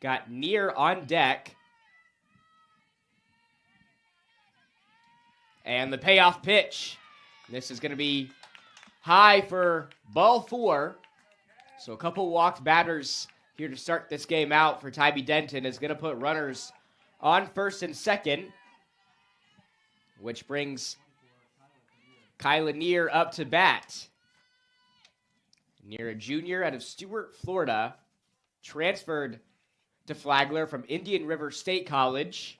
Got Near on deck. And the payoff pitch. This is going to be high for ball 4. So a couple walked batters here to start this game out for Tybee Denton is going to put runners on first and second, which brings Kyla Near up to bat. Near, a junior out of Stuart, Florida, transferred to Flagler from Indian River State College.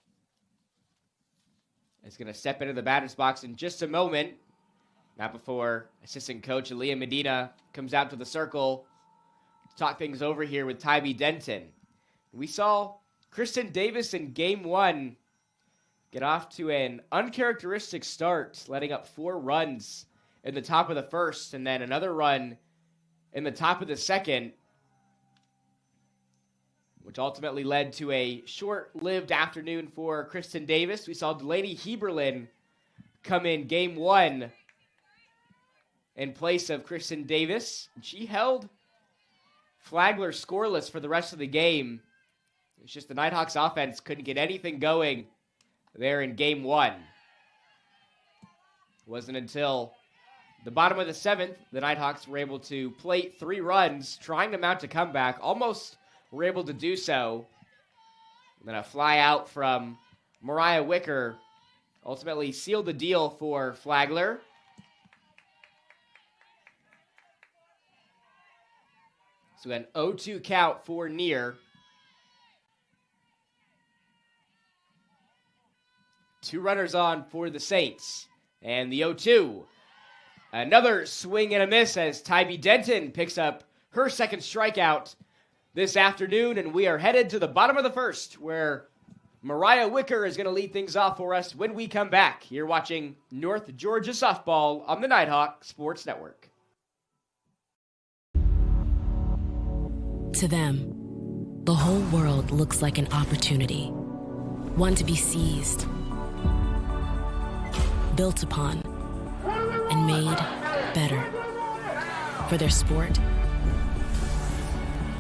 Is going to step into the batter's box in just a moment. Not before assistant coach Aaliyah Medina comes out to the circle to talk things over here with Tybee Denton. We saw Kristen Davis in game 1 get off to an uncharacteristic start, letting up 4 runs in the top of the first and then another run in the top of the second, which ultimately led to a short-lived afternoon for Kristen Davis. We saw Delaney Heberlin come in game 1 in place of Kristen Davis. She held Flagler scoreless for the rest of the game. It's just the Nighthawks offense couldn't get anything going there in game 1. It wasn't until the bottom of the 7th the Nighthawks were able to plate 3 runs, trying to mount a comeback. Almost were able to do so. And then a fly out from Mariah Wicker ultimately sealed the deal for Flagler. So an 0-2 count for Near. 2 runners on for the Saints. And the 0-2. Another swing and a miss as Tybee Denton picks up her second strikeout this afternoon, and we are headed to the bottom of the first, where Mariah Wicker is going to lead things off for us when we come back. You're watching North Georgia Softball on the Nighthawk Sports Network. To them, the whole world looks like an opportunity, one to be seized, built upon, and made better for their sport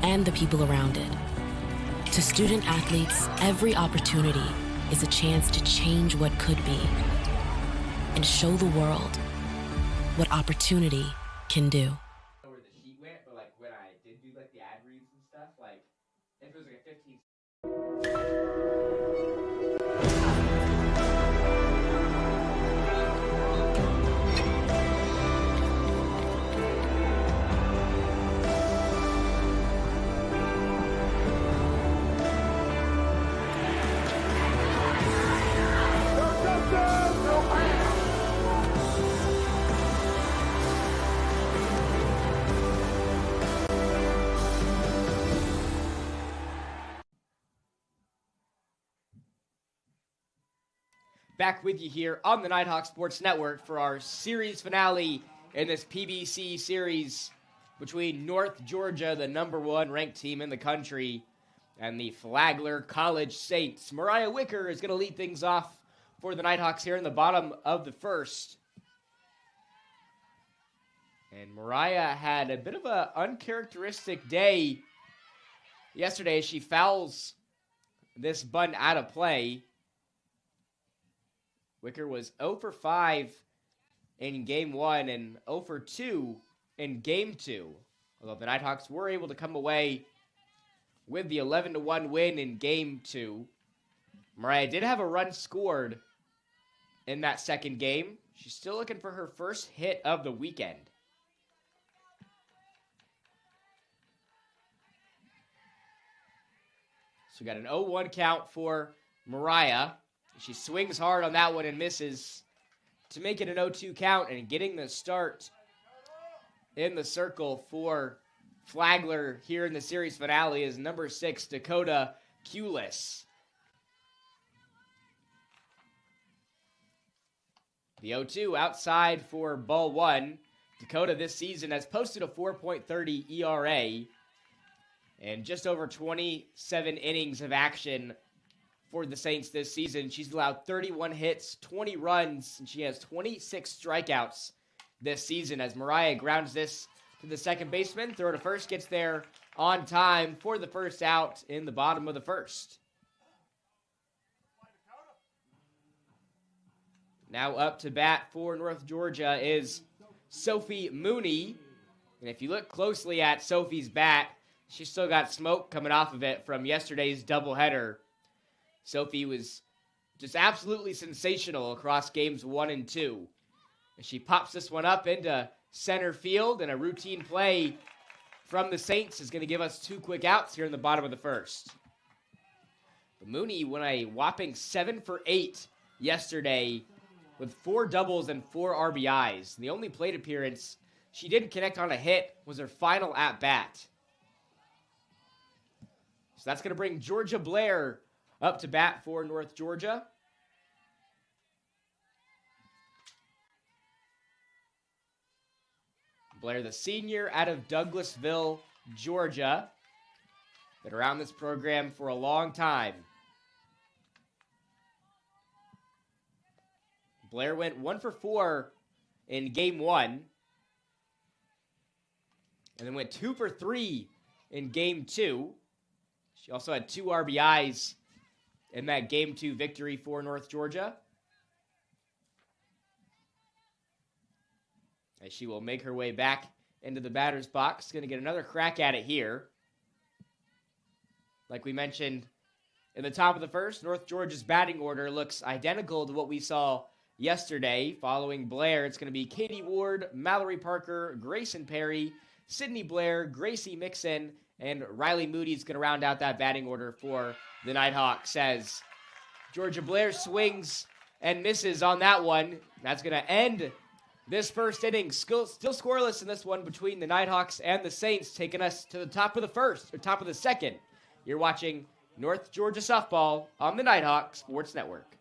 and the people around it. To student athletes, every opportunity is a chance to change what could be and show the world what opportunity can do. Where the sheet went, but like when I did do like the ad reads and stuff, like if it was like a 15. Back with you here on the Nighthawk Sports Network for our series finale in this PBC series between North Georgia, the #1 ranked team in the country, and the Flagler College Saints. Mariah Wicker is going to lead things off for the Nighthawks here in the bottom of the first. And Mariah had a bit of an uncharacteristic day yesterday. She fouls this bunt out of play. Wicker was 0 for 5 in Game 1 and 0 for 2 in Game 2. Although the Nighthawks were able to come away with the 11-1 win in Game 2. Mariah did have a run scored in that second game. She's still looking for her first hit of the weekend. So we got an 0-1 count for Mariah. She swings hard on that one and misses to make it an 0-2 count, and getting the start in the circle for Flagler here in the series finale is number 6, Dakota Kulis. The 0-2 outside for ball 1. Dakota this season has posted a 4.30 ERA and just over 27 innings of action for the Saints this season. She's allowed 31 hits, 20 runs, and she has 26 strikeouts this season as Mariah grounds this to the second baseman. Throw to first, gets there on time for the first out in the bottom of the first. Now up to bat for North Georgia is Sophie Mooney. And if you look closely at Sophie's bat, she's still got smoke coming off of it from yesterday's doubleheader. Sophie was just absolutely sensational across games 1 and 2. And she pops this one up into center field, and a routine play from the Saints is going to give us 2 quick outs here in the bottom of the first. But Mooney went a whopping 7 for 8 yesterday with 4 doubles and 4 RBIs. The only plate appearance she didn't connect on a hit was her final at-bat. So that's going to bring Georgia Blair up to bat for North Georgia. Blair, the senior out of Douglasville, Georgia. Been around this program for a long time. Blair went 1 for 4 in game 1. And then went 2 for 3 in game 2. She also had 2 RBIs in that game 2 victory for North Georgia. As she will make her way back into the batter's box. Going to get another crack at it here. Like we mentioned in the top of the first, North Georgia's batting order looks identical to what we saw yesterday. Following Blair, it's going to be Katie Ward, Mallory Parker, Grayson Perry, Sydney Blair, Gracie Mixon, and Riley Moody is going to round out that batting order for the Nighthawks as Georgia Blair swings and misses on that one. That's going to end this first inning. Still scoreless in this one between the Nighthawks and the Saints, taking us to the top of the first, or top of the second. You're watching North Georgia Softball on the Nighthawk Sports Network.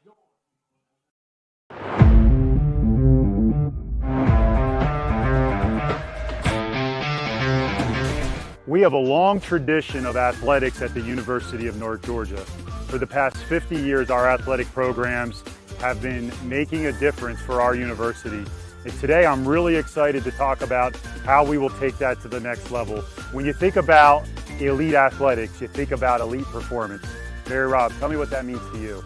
We have a long tradition of athletics at the University of North Georgia. For the past 50 years, our athletic programs have been making a difference for our university. And today, I'm really excited to talk about how we will take that to the next level. When you think about elite athletics, you think about elite performance. Mary Rob, tell me what that means to you.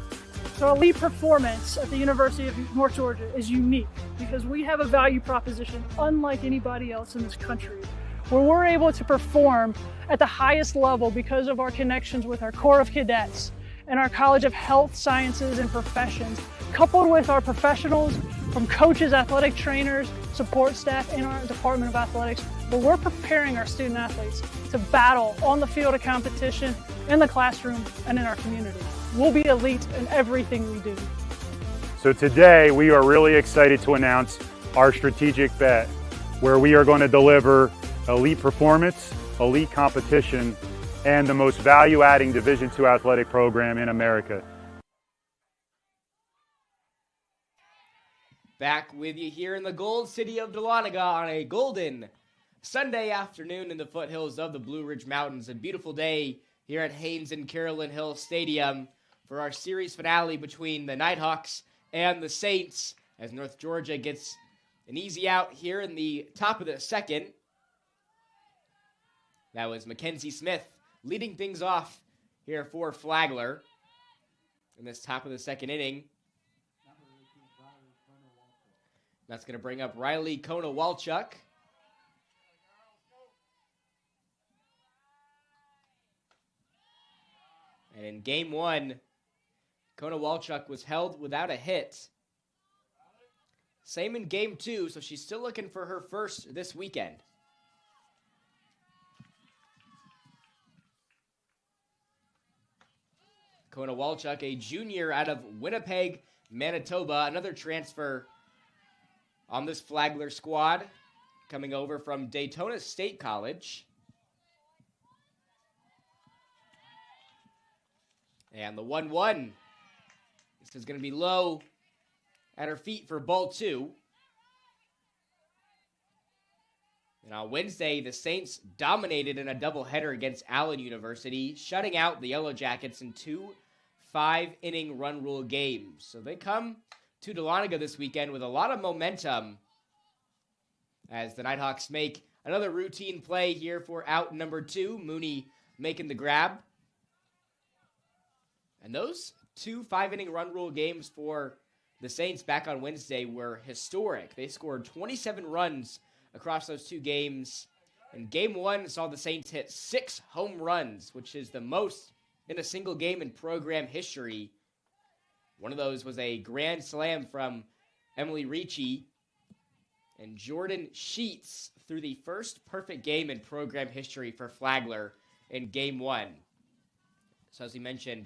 So elite performance at the University of North Georgia is unique because we have a value proposition unlike anybody else in this country, where we're able to perform at the highest level because of our connections with our Corps of Cadets and our College of Health Sciences and Professions, coupled with our professionals from coaches, athletic trainers, support staff in our Department of Athletics, where we're preparing our student athletes to battle on the field of competition, in the classroom, and in our community. We'll be elite in everything we do. So today, we are really excited to announce our strategic bet, where we are going to deliver elite performance, elite competition, and the most value-adding Division II athletic program in America. Back with you here in the Gold City of Dahlonega on a golden Sunday afternoon in the foothills of the Blue Ridge Mountains. A beautiful day here at Haynes and Carolyn Hill Stadium for our series finale between the Nighthawks and the Saints, as North Georgia gets an easy out here in the top of the second. That was Mackenzie Smith leading things off here for Flagler in this top of the second inning. That's going to bring up Riley Kona-Walchuk. And in game 1, Kona-Walchuk was held without a hit. Same in game 2, so she's still looking for her first this weekend. Kona-Walchuk, a junior out of Winnipeg, Manitoba, another transfer on this Flagler squad, coming over from Daytona State College. And the 1-1. This is going to be low at her feet for ball 2. And on Wednesday, the Saints dominated in a doubleheader against Allen University, shutting out the Yellow Jackets in 2 5-inning run rule games. So they come to Dahlonega this weekend with a lot of momentum as the Nighthawks make Another routine play here for out number 2. Mooney making the grab. And those 2 5-inning run rule games for the Saints back on Wednesday were historic. They scored 27 runs across those 2 games. And game 1 saw the Saints hit 6 home runs, which is the most in a single game in program history. One of those was a grand slam from Emily Ricci. And Jordan Sheets threw the first perfect game in program history for Flagler in game 1. So as we mentioned,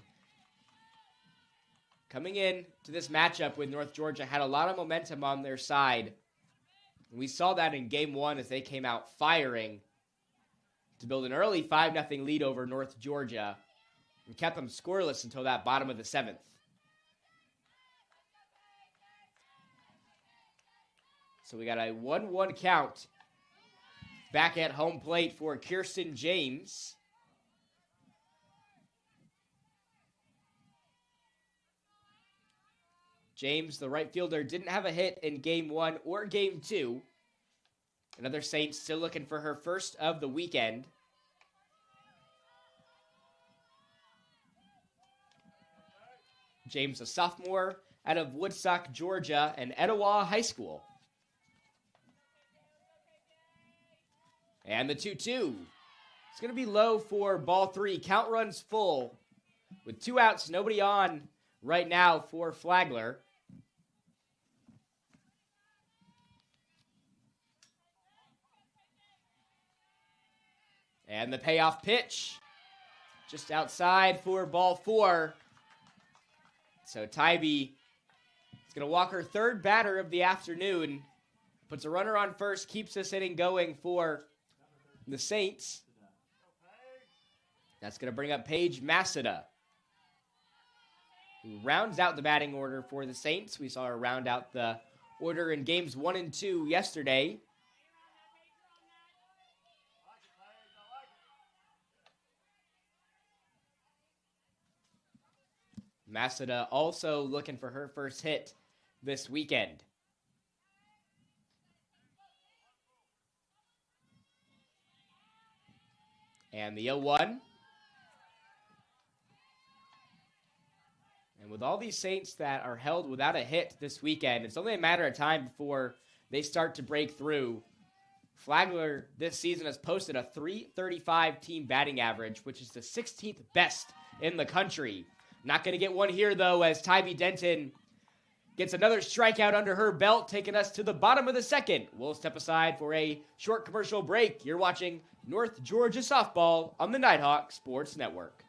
coming in to this matchup with North Georgia had a lot of momentum on their side. We saw that in game 1 as they came out firing to build an early 5-0 lead over North Georgia and kept them scoreless until that bottom of the 7th. So we got a 1-1 count back at home plate for Kirsten James. James, the right fielder, didn't have a hit in game 1 or game 2. Another Saint still looking for her first of the weekend. James, a sophomore out of Woodstock, Georgia, and Etowah High School. And the 2-2. It's going to be low for ball 3. Count runs full with 2 outs, nobody on right now for Flagler. And the payoff pitch just outside for ball 4. So Tybee is going to walk her 3rd batter of the afternoon. Puts a runner on first, keeps this inning going for the Saints. That's going to bring up Paige Masada, who rounds out the batting order for the Saints. We saw her round out the order in games 1 and 2 yesterday. Masada also looking for her first hit this weekend. And the 0-1. And with all these Saints that are held without a hit this weekend, it's only a matter of time before they start to break through. Flagler this season has posted a .335 team batting average, which is the 16th best in the country. Not going to get one here, though, as Tybee Denton gets another strikeout under her belt, taking us to the bottom of the 2nd. We'll step aside for a short commercial break. You're watching North Georgia Softball on the Nighthawk Sports Network.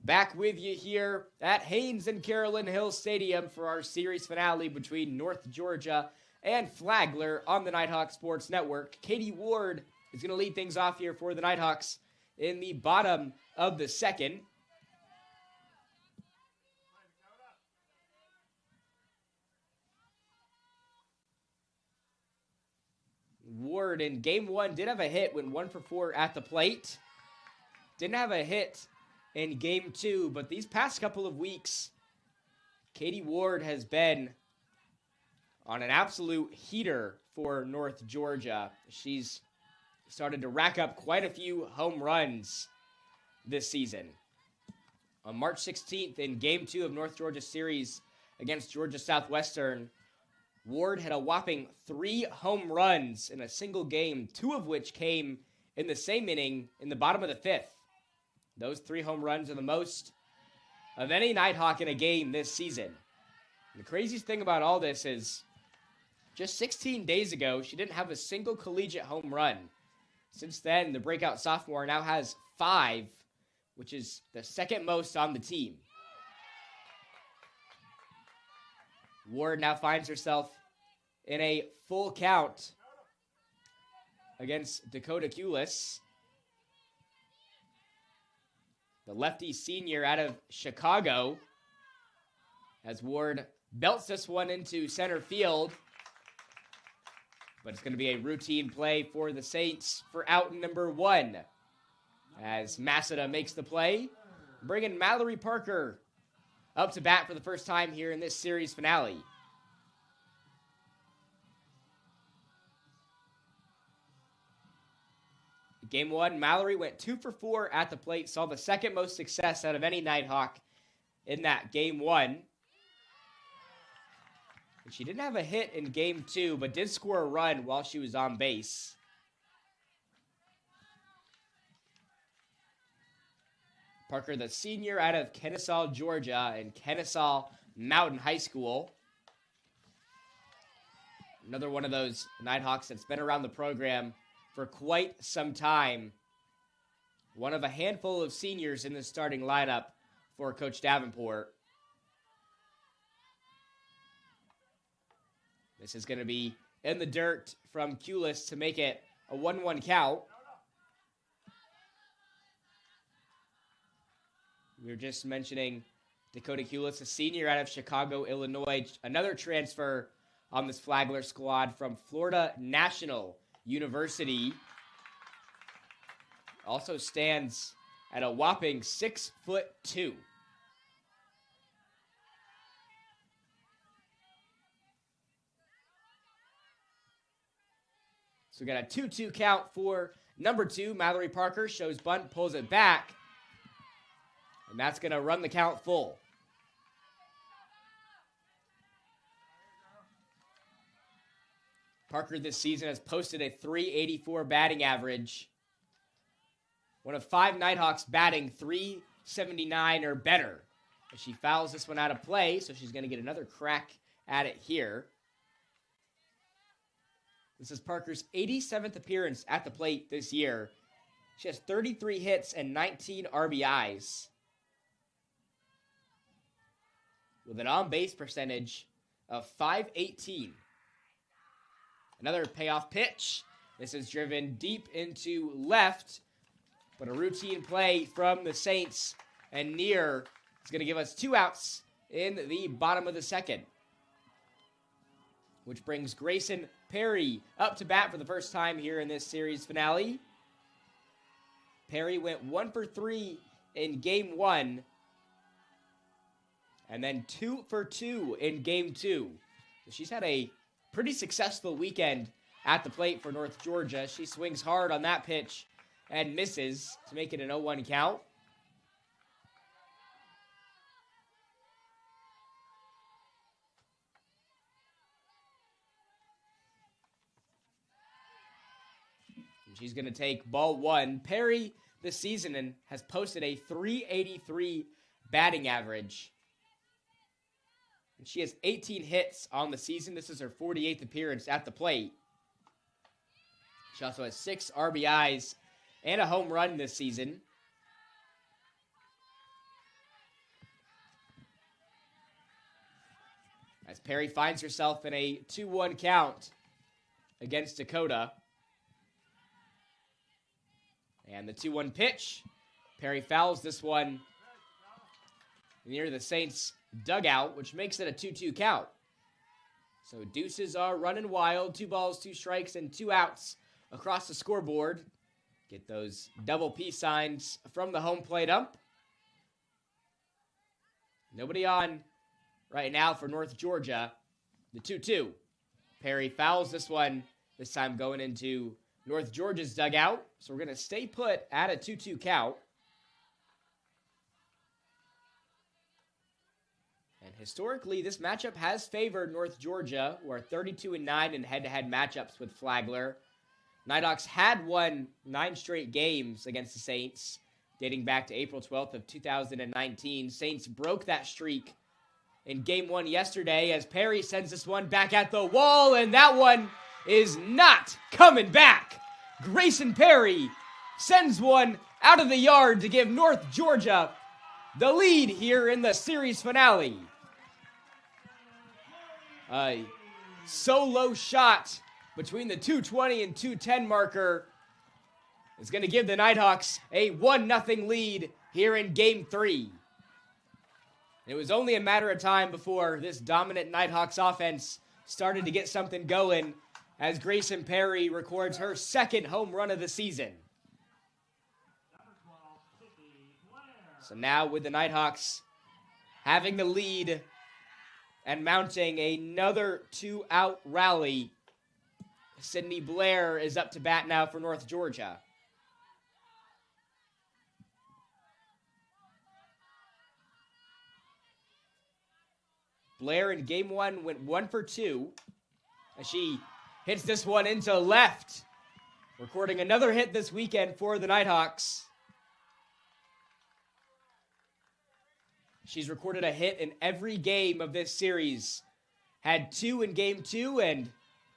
Back with you here at Haynes and Carolyn Hill Stadium for our series finale between North Georgia and Flagler on the Nighthawk Sports Network. Katie Ward is going to lead things off here for the Nighthawks in the bottom of the 2nd. Ward in game 1 did have a hit, went 1 for 4 at the plate. Didn't have a hit in game 2, but these past couple of weeks, Katie Ward has been on an absolute heater for North Georgia. She's started to rack up quite a few home runs this season. On March 16th in game 2 of North Georgia series against Georgia Southwestern, Ward had a whopping 3 home runs in a single game, 2 of which came in the same inning in the bottom of the 5th. Those 3 home runs are the most of any Nighthawk in a game this season. And the craziest thing about all this is just 16 days ago, she didn't have a single collegiate home run. Since then, the breakout sophomore now has 5, which is the second most on the team. Ward now finds herself in a full count against Dakota Kulis. The lefty senior out of Chicago, as Ward belts this one into center field. But it's going to be a routine play for the Saints for out number 1. As Masada makes the play, bringing Mallory Parker up to bat for the first time here in this series finale. Game 1, Mallory went 2 for 4 at the plate, saw the second most success out of any Nighthawk in that Game 1. And she didn't have a hit in Game 2, but did score a run while she was on base. Parker, the senior out of Kennesaw, Georgia, and Kennesaw Mountain High School. Another one of those Nighthawks that's been around the program for quite some time. One of a handful of seniors in the starting lineup for Coach Davenport. This is going to be in the dirt from Kulis to make it a 1-1 count. We were just mentioning Dakota Kulis, a senior out of Chicago, Illinois. Another transfer on this Flagler squad from Florida National University. Also stands at a whopping 6'2". So we got a 2-2 count for number 2. Mallory Parker shows bunt, pulls it back. And that's going to run the count full. Parker this season has posted a .384 batting average. One of 5 Nighthawks batting .379 or better. But she fouls this one out of play, so she's going to get another crack at it here. This is Parker's 87th appearance at the plate this year. She has 33 hits and 19 RBIs. With an on-base percentage of .518. Another payoff pitch. This is driven deep into left, but a routine play from the Saints, and near is going to give us 2 outs in the bottom of the second. Which brings Grayson Perry up to bat for the first time here in this series finale. Perry went 1 for 3 in Game 1, and then 2 for 2 in Game 2. So she's had a pretty successful weekend at the plate for North Georgia. She swings hard on that pitch and misses to make it an 0-1 count. And she's going to take ball 1. Perry this season has posted a .383 batting average. She has 18 hits on the season. This is her 48th appearance at the plate. She also has 6 RBIs and a home run this season. As Perry finds herself in a 2-1 count against Dakota. And the 2-1 pitch. Perry fouls this one near the Saints' dugout, which makes it a 2-2 count. So deuces are running wild. 2 balls, 2 strikes, and 2 outs across the scoreboard. Get those double P signs from the home plate ump. Nobody on right now for North Georgia. The 2-2. Perry fouls this one, this time going into North Georgia's dugout. So we're going to stay put at a 2-2 count. And historically, this matchup has favored North Georgia, who are 32-9 in head-to-head matchups with Flagler. Nighthawks had won 9 straight games against the Saints, dating back to April 12th of 2019. Saints broke that streak in Game 1 yesterday as Perry sends this one back at the wall, and that one is not coming back. Grayson Perry sends one out of the yard to give North Georgia the lead here in the series finale. A solo shot between the 2:20 and 2:10 marker is going to give the Nighthawks a 1-0 lead here in Game 3. It was only a matter of time before this dominant Nighthawks offense started to get something going as Grayson Perry records her second home run of the season. So now with the Nighthawks having the lead and mounting another 2-out rally, Sydney Blair is up to bat now for North Georgia. Blair in Game 1 went 1 for 2 as she hits this one into left, recording another hit this weekend for the Nighthawks. She's recorded a hit in every game of this series. Had 2 in Game 2 and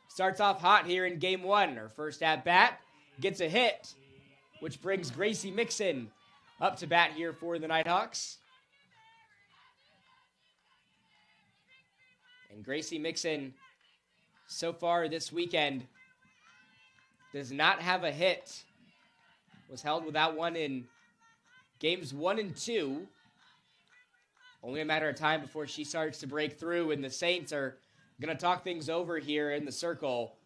starts off hot here in Game 1. Her first at-bat gets a hit, which brings Gracie Mixon up to bat here for the Nighthawks. And Gracie Mixon, so far this weekend, does not have a hit. Was held without one in Games 1 and 2. Only a matter of time before she starts to break through, and the Saints are going to talk things over here in the circle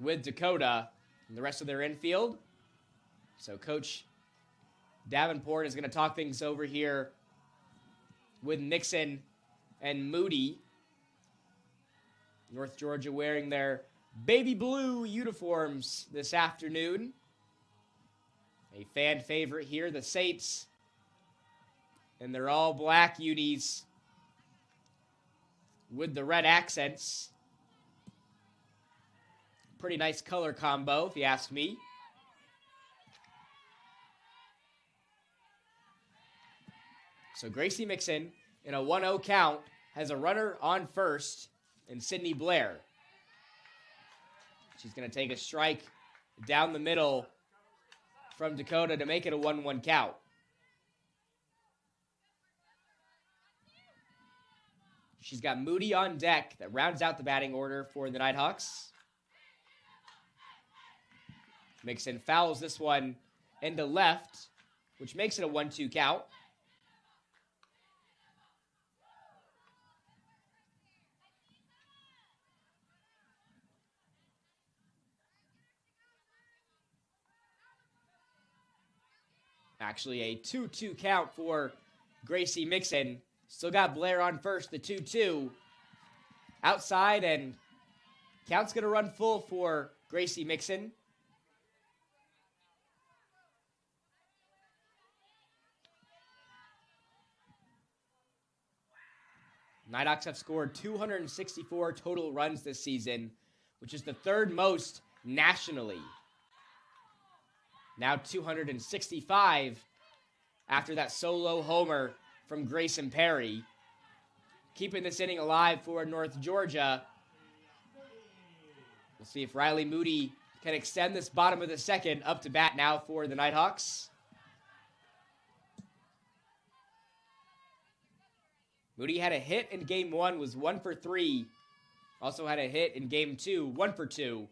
with Dakota and the rest of their infield. So Coach Davenport is going to talk things over here with Nixon and Moody. North Georgia wearing their baby blue uniforms this afternoon. A fan favorite here, the Saints, and they're all black unis with the red accents. Pretty nice color combo, if you ask me. So Gracie Mixon, in a 1-0 count, has a runner on first in Sydney Blair. She's going to take a strike down the middle from Dakota to make it a 1-1 count. She's got Moody on deck that rounds out the batting order for the Nighthawks. Mixon fouls this one into left, which makes it a 1-2 count. Actually, a 2-2 count for Gracie Mixon. Still got Blair on first, the 2-2. Outside, and count's going to run full for Gracie Mixon. Nighthawks have scored 264 total runs this season, which is the third most nationally. Now 265 after that solo homer from Grayson Perry. Keeping this inning alive for North Georgia. We'll see if Riley Moody can extend this bottom of the second. Up to bat now for the Nighthawks. Moody had a hit in Game 1, was 1 for 3. Also had a hit in Game 2, 1 for 2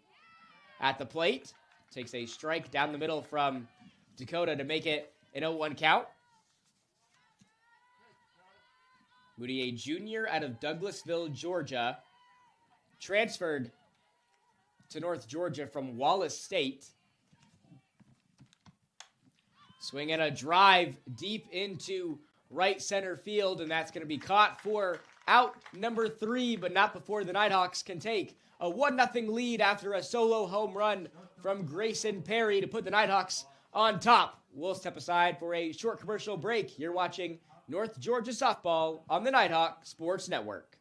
at the plate. Takes a strike down the middle from Dakota to make it an 0-1 count. Moody, a junior out of Douglasville, Georgia, transferred to North Georgia from Wallace State. Swinging a drive deep into right center field, and that's going to be caught for out number 3, but not before the Nighthawks can take a 1-0 lead after a solo home run from Grayson Perry to put the Nighthawks on top. We'll step aside for a short commercial break. You're watching North Georgia softball on the Nighthawk Sports Network.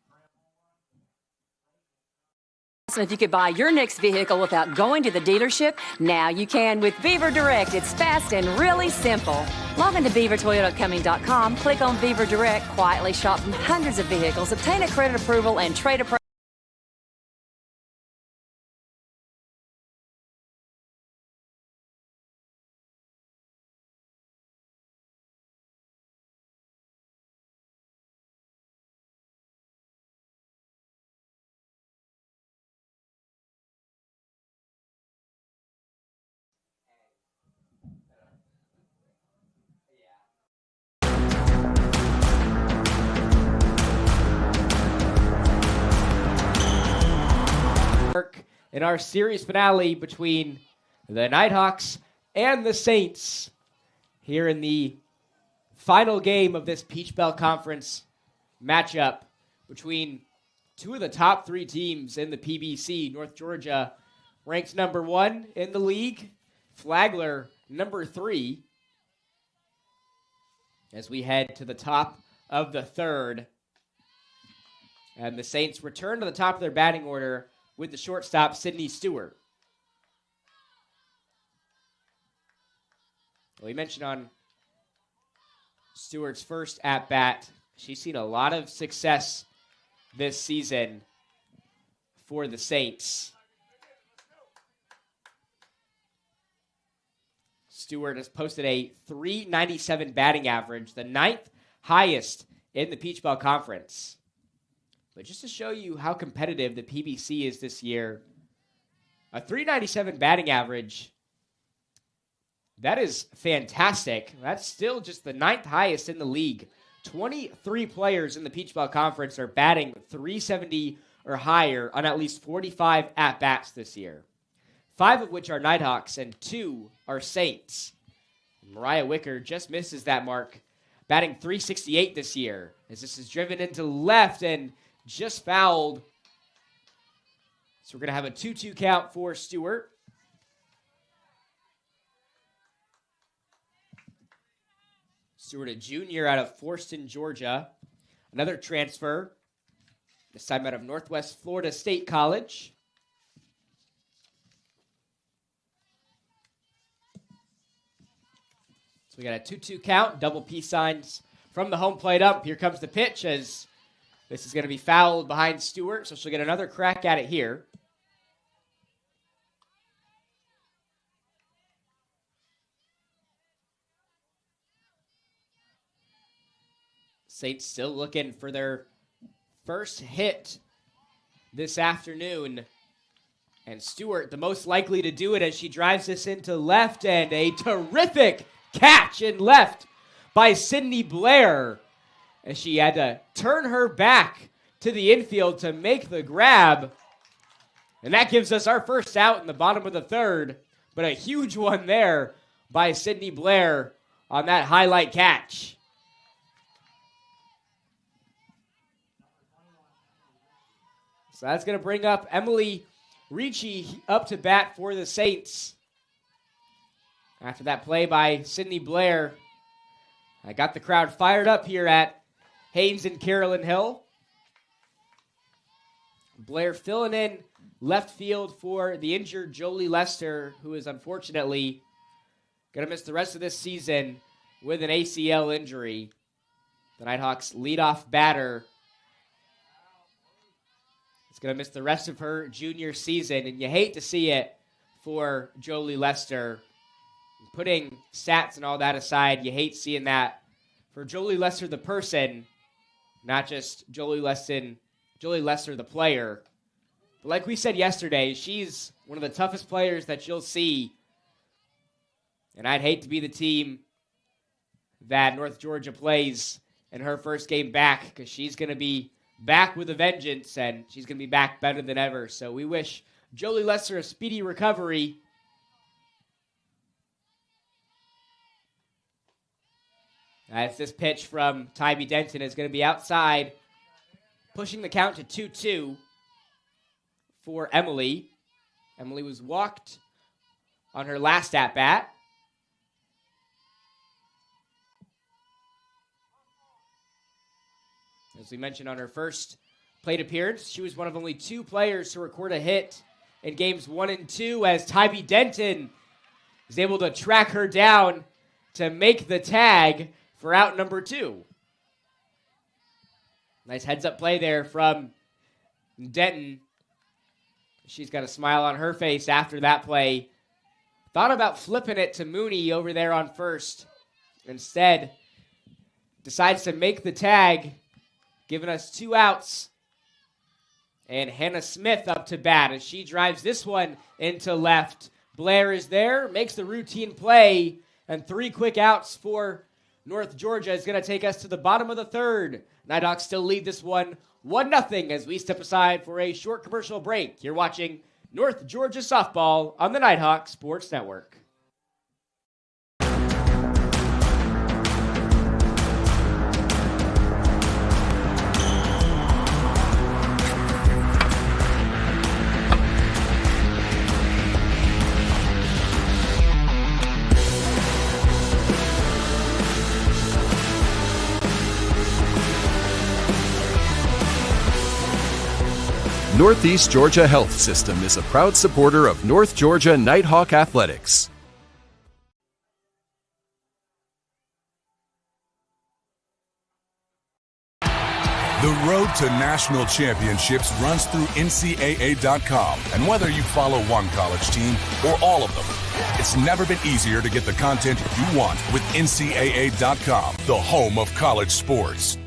If you could buy your next vehicle without going to the dealership, now you can with Beaver Direct. It's fast and really simple. Log into beavertoyotaupcoming.com, click on Beaver Direct, quietly shop from hundreds of vehicles, obtain a credit approval, and trade a in our series finale between the Nighthawks and the Saints here in the final game of this Peach Belt Conference matchup between two of the top three teams in the PBC. North Georgia ranked number 1 in the league, Flagler number 3, as we head to the top of the third. And the Saints return to the top of their batting order with the shortstop, Sydney Stewart. We mentioned on Stewart's first at-bat, she's seen a lot of success this season for the Saints. Stewart has posted a .397 batting average, the 9th highest in the Peach Belt Conference. But just to show you how competitive the PBC is this year, a .397 batting average, that is fantastic. That's still just the 9th highest in the league. 23 players in the Peach Belt Conference are batting .370 or higher on at least 45 at-bats this year. 5 of which are Nighthawks and 2 are Saints. Mariah Wicker just misses that mark, batting .368 this year, as this is driven into left and just fouled. So we're going to have a 2-2 count for Stewart. Stewart, a junior out of Forston, Georgia. Another transfer, this time out of Northwest Florida State College. So we got a 2-2 count, double peace signs from the home plate up. Here comes the pitch as this is going to be fouled behind Stewart, so she'll get another crack at it here. Saints still looking for their first hit this afternoon. And Stewart, the most likely to do it as she drives this into left, and a terrific catch in left by Sydney Blair, as she had to turn her back to the infield to make the grab. And that gives us our first out in the bottom of the third, but a huge one there by Sydney Blair on that highlight catch. So that's going to bring up Emily Ricci up to bat for the Saints. After that play by Sydney Blair, I got the crowd fired up here at Haynes and Carolyn Hill. Blair filling in left field for the injured Jolie Lester, who is unfortunately going to miss the rest of this season with an ACL injury. The Nighthawks leadoff batter is going to miss the rest of her junior season, and you hate to see it for Jolie Lester. Putting stats and all that aside, you hate seeing that for Jolie Lester the person, not just Jolie Lester the player. But like we said yesterday, she's one of the toughest players that you'll see. And I'd hate to be the team that North Georgia plays in her first game back, because she's going to be back with a vengeance, and she's going to be back better than ever. So we wish Jolie Lester a speedy recovery. As this pitch from Tybee Denton is going to be outside, pushing the count to 2-2 for Emily. Emily was walked on her last at-bat. As we mentioned on her first plate appearance, she was one of only 2 players to record a hit in games 1 and 2, as Tybee Denton is able to track her down to make the tag for out number 2. Nice heads-up play there from Denton. She's got a smile on her face after that play. Thought about flipping it to Mooney over there on first. Instead, decides to make the tag, giving us 2 outs. And Hannah Smith up to bat as she drives this one into left. Blair is there, makes the routine play, and 3 quick outs for North Georgia is going to take us to the bottom of the 3rd. Nighthawks still lead this one 1-0 as we step aside for a short commercial break. You're watching North Georgia Softball on the Nighthawk Sports Network. Northeast Georgia Health System is a proud supporter of North Georgia Nighthawk Athletics. The road to national championships runs through NCAA.com. And whether you follow one college team or all of them, it's never been easier to get the content you want with NCAA.com, the home of college sports.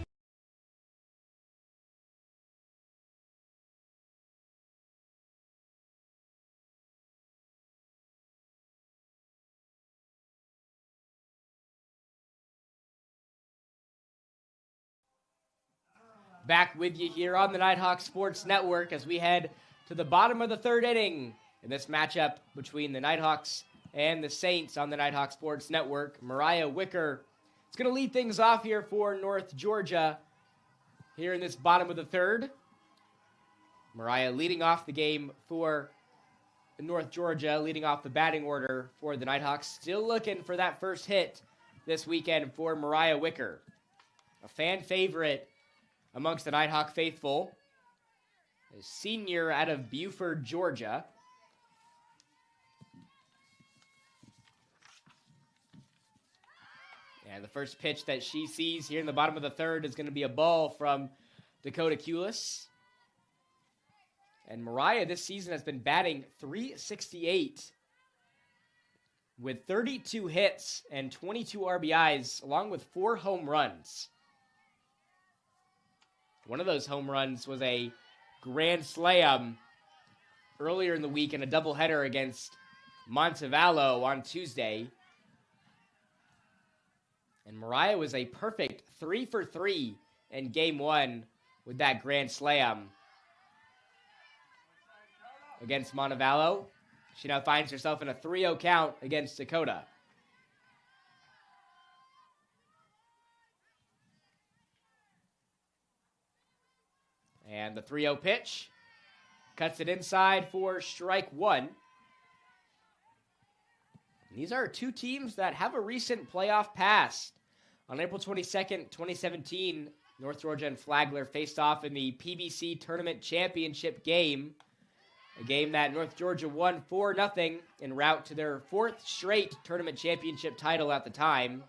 Back with you here on the Nighthawk Sports Network as we head to the bottom of the 3rd inning in this matchup between the Nighthawks and the Saints on the Nighthawk Sports Network. Mariah Wicker is going to lead things off here for North Georgia here in this bottom of the 3rd. Mariah leading off the game for North Georgia, leading off the batting order for the Nighthawks. Still looking for that first hit this weekend for Mariah Wicker. A fan favorite amongst the Nighthawk faithful, a senior out of Buford, Georgia. And the first pitch that she sees here in the bottom of the 3rd is going to be a ball from Dakota Kulis. And Mariah this season has been batting .368 with 32 hits and 22 RBIs, along with 4 home runs. One of those home runs was a grand slam earlier in the week in a doubleheader against Montevallo on Tuesday. And Mariah was a perfect 3 for 3 in Game 1 with that grand slam against Montevallo. She now finds herself in a 3-0 count against Dakota. And the 3-0 pitch cuts it inside for strike 1. And these are 2 teams that have a recent playoff past. On April 22nd, 2017, North Georgia and Flagler faced off in the PBC Tournament Championship game. A game that North Georgia won 4-0 en route to their 4th straight tournament championship title at the time.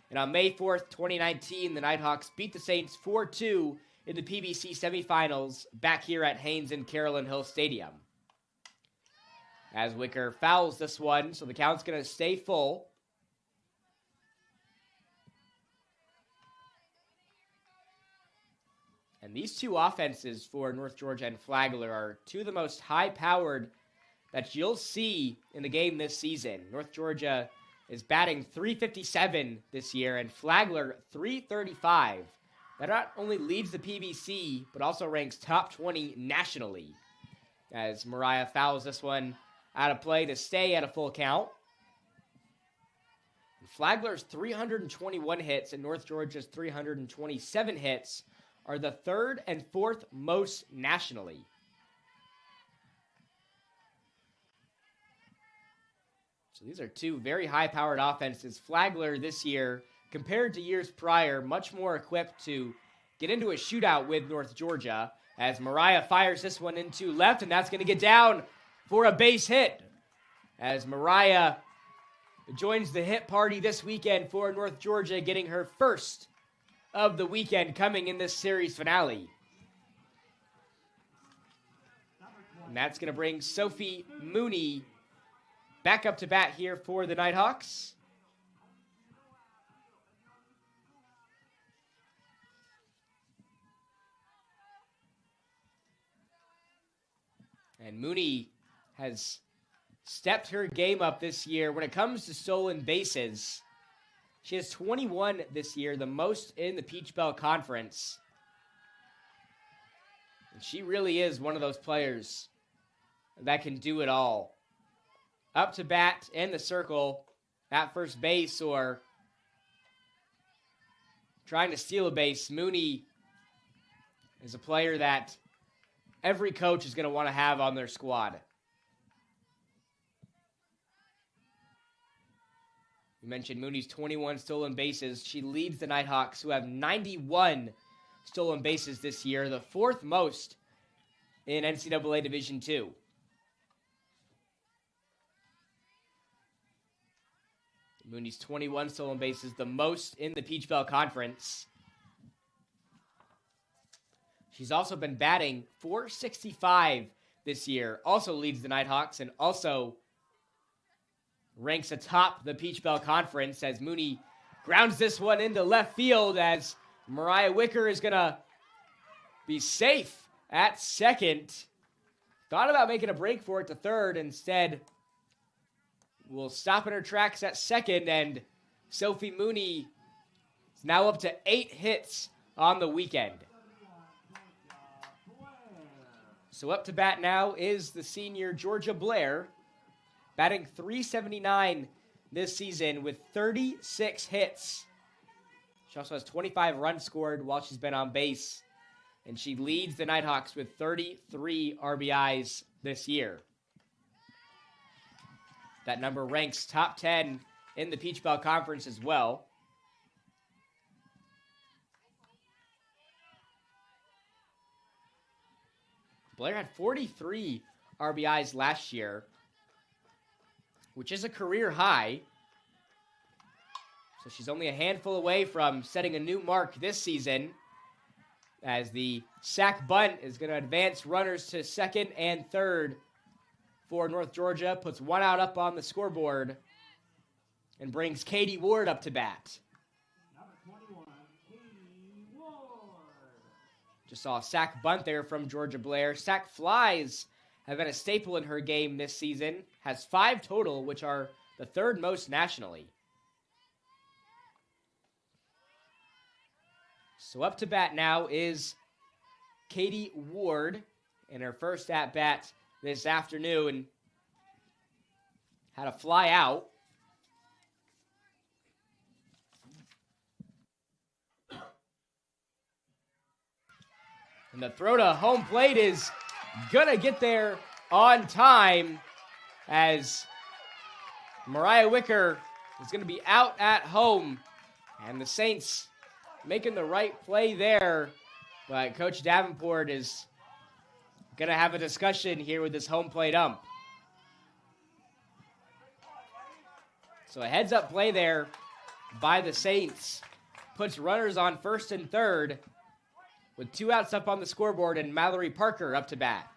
And on May 4th, 2019, the Nighthawks beat the Saints 4-2 in the PBC semifinals back here at Haynes and Carolyn Hill Stadium. As Wicker fouls this one, so the count's going to stay full. And these 2 offenses for North Georgia and Flagler are 2 of the most high-powered that you'll see in the game this season. North Georgia is batting .357 this year, and Flagler .335. That not only leads the PBC, but also ranks top 20 nationally. As Mariah fouls this one out of play to stay at a full count. Flagler's 321 hits and North Georgia's 327 hits are the 3rd and 4th most nationally. So these are 2 very high-powered offenses. Flagler this year, compared to years prior, much more equipped to get into a shootout with North Georgia as Mariah fires this one into left, and that's going to get down for a base hit as Mariah joins the hit party this weekend for North Georgia, getting her first of the weekend coming in this series finale. And that's going to bring Sophie Mooney back up to bat here for the Nighthawks. And Mooney has stepped her game up this year when it comes to stolen bases. She has 21 this year, the most in the Peach Belt Conference. And she really is one of those players that can do it all. Up to bat in the circle at first base or trying to steal a base. Mooney is a player that every coach is going to want to have on their squad. You mentioned Mooney's 21 stolen bases. She leads the Nighthawks, who have 91 stolen bases this year, the fourth most in NCAA Division II. Mooney's 21 stolen bases, the most in the Peach Belt Conference. She's also been batting .465 this year, also leads the Nighthawks, and also ranks atop the Peach Belt Conference as Mooney grounds this one into left field as Mariah Wicker is going to be safe at second. Thought about making a break for it to third. Instead, will stop in her tracks at second, and Sophie Mooney is now up to 8 hits on the weekend. So up to bat now is the senior Georgia Blair, batting .379 this season with 36 hits. She also has 25 runs scored while she's been on base, and she leads the Nighthawks with 33 RBIs this year. That number ranks top 10 in the Peach Belt Conference as well. Blair had 43 RBIs last year, which is a career high. So she's only a handful away from setting a new mark this season, as the sac bunt is going to advance runners to second and third for North Georgia, puts one out up on the scoreboard, and brings Katie Ward up to bat. Number 21, Katie Ward. Just saw a sac bunt there from Georgia Blair. Sac flies have been a staple in her game this season. Has 5 total, which are the third most nationally. So up to bat now is Katie Ward in her first at-bat this afternoon. Had a fly out. And the throw to home plate is gonna get there on time, as Mariah Wicker is gonna be out at home, and the Saints making the right play there, but Coach Davenport is gonna have a discussion here with this home plate ump. So a heads-up play there by the Saints puts runners on first and third with 2 outs up on the scoreboard, and Mallory Parker up to bat.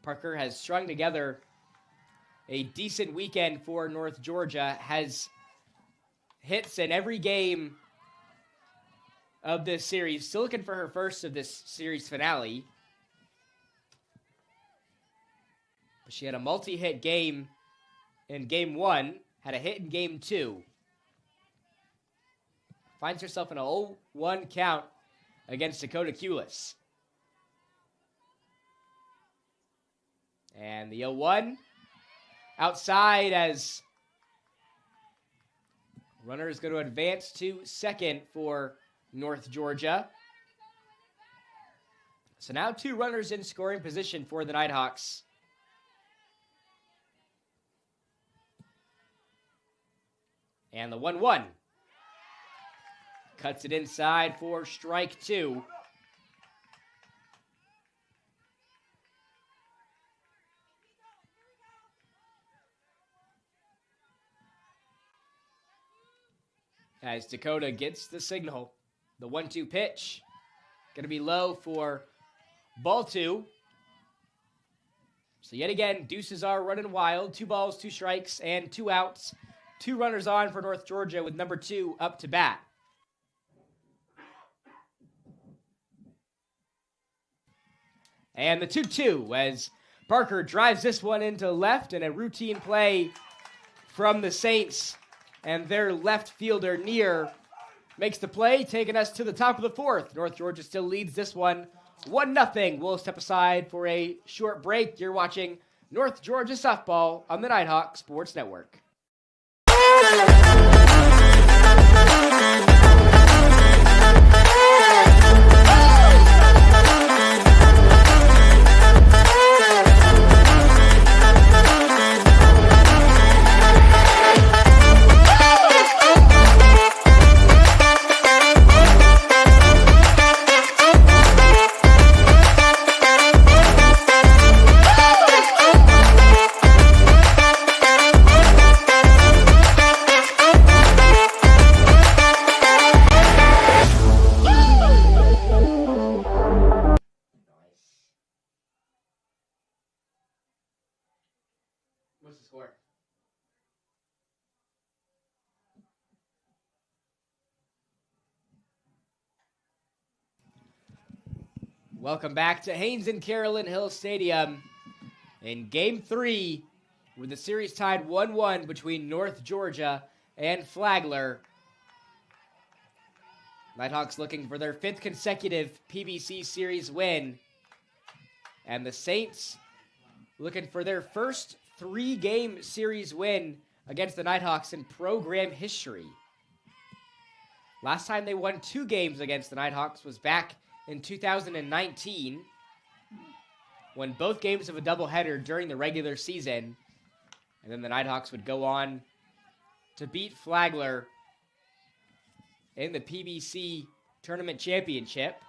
Parker has strung together a decent weekend for North Georgia, has hits in every game of this series. Still looking for her first of this series finale. But she had a multi-hit game in game 1, had a hit in game 2. Finds herself in a 0-1 count against Dakota Kulis. And the 0-1 outside, as runner is going to advance to second for North Georgia. So now 2 runners in scoring position for the Nighthawks. And the 1-1. Cuts it inside for strike 2. As Dakota gets the signal. The 1-2 pitch. Going to be low for ball 2. So yet again, deuces are running wild. 2 balls, 2 strikes, and 2 outs. 2 runners on for North Georgia with number 2 up to bat. And the 2-2 as Parker drives this one into left, and a routine play from the Saints. And their left fielder, Neer, makes the play, taking us to the top of the 4th. North Georgia still leads this one 1-0. We'll step aside for a short break. You're watching North Georgia Softball on the Nighthawk Sports Network. What's the score? Welcome back to Haynes and Carolyn Hill Stadium in Game 3, with the series tied 1-1 between North Georgia and Flagler. Nighthawks looking for their 5th consecutive PBC Series win. And the Saints looking for their first 3-game series win against the Nighthawks in program history. Last time they won 2 games against the Nighthawks was back in 2019, when both games of a doubleheader during the regular season, and then the Nighthawks would go on to beat Flagler in the PBC Tournament Championship.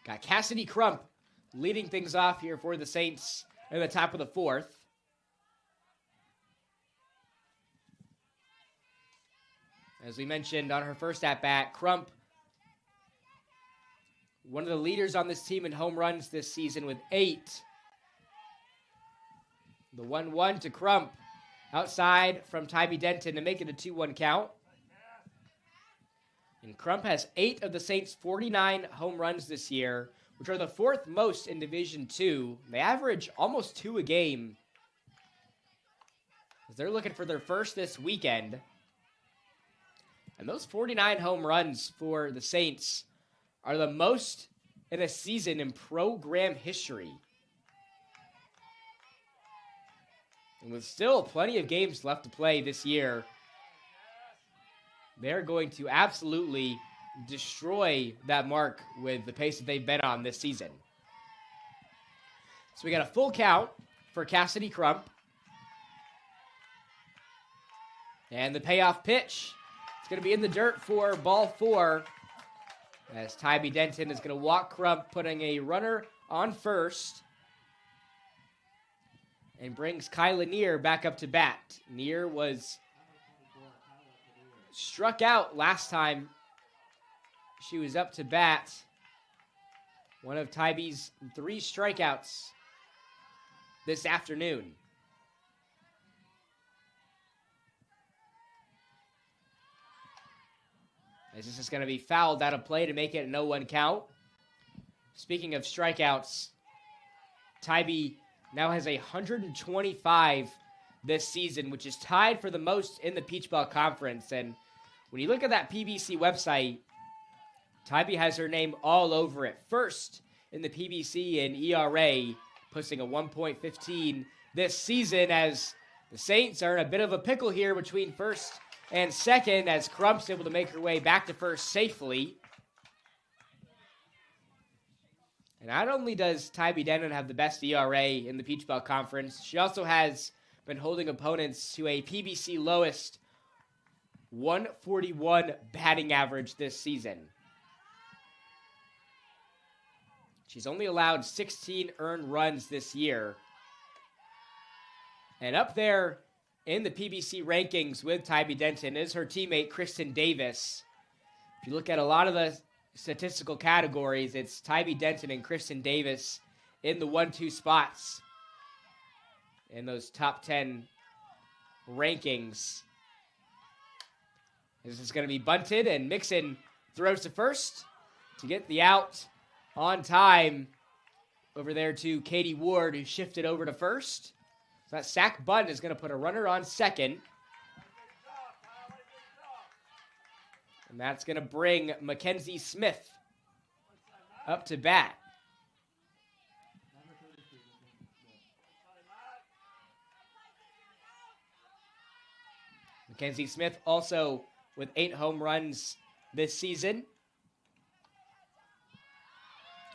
Got Cassidy Crump leading things off here for the Saints in the top of the 4th. As we mentioned on her first at-bat, Crump, one of the leaders on this team in home runs this season with 8. The 1-1 to Crump, outside from Tybee Denton to make it a 2-1 count. And Crump has 8 of the Saints' 49 home runs this year, which are the 4th most in Division II. They average almost 2 a game, as they're looking for their first this weekend. And those 49 home runs for the Saints are the most in a season in program history. And with still plenty of games left to play this year, they're going to absolutely destroy that mark with the pace that they've been on this season. So we got a full count for Cassidy Crump. And the payoff pitch, it's going to be in the dirt for ball 4, as Tybee Denton is going to walk Crump, putting a runner on first, and brings Kyla Neer back up to bat. Neer was struck out last time she was up to bat. One of Tybee's 3 strikeouts this afternoon. As this is going to be fouled out of play to make it a 0-1 count. Speaking of strikeouts, Tybee now has 125 this season, which is tied for the most in the Peach Belt Conference. And when you look at that PBC website, Tybee has her name all over it. First in the PBC in ERA, posting a 1.15 this season, as the Saints are in a bit of a pickle here between first and second, as Crump's able to make her way back to first safely. And not only does Tybee Denton have the best ERA in the Peach Belt Conference, she also has been holding opponents to a PBC lowest 141 batting average this season. She's only allowed 16 earned runs this year. And up there in the PBC rankings with Tybee Denton is her teammate, Kristen Davis. If you look at a lot of the statistical categories, it's Tybee Denton and Kristen Davis in the 1-2 spots in those top 10 rankings. This is going to be bunted, and Mixon throws to first to get the out on time over there to Katie Ward, who shifted over to first. So that sack bunt is going to put a runner on second. And that's going to bring Mackenzie Smith up to bat. Mackenzie Smith also with 8 home runs this season.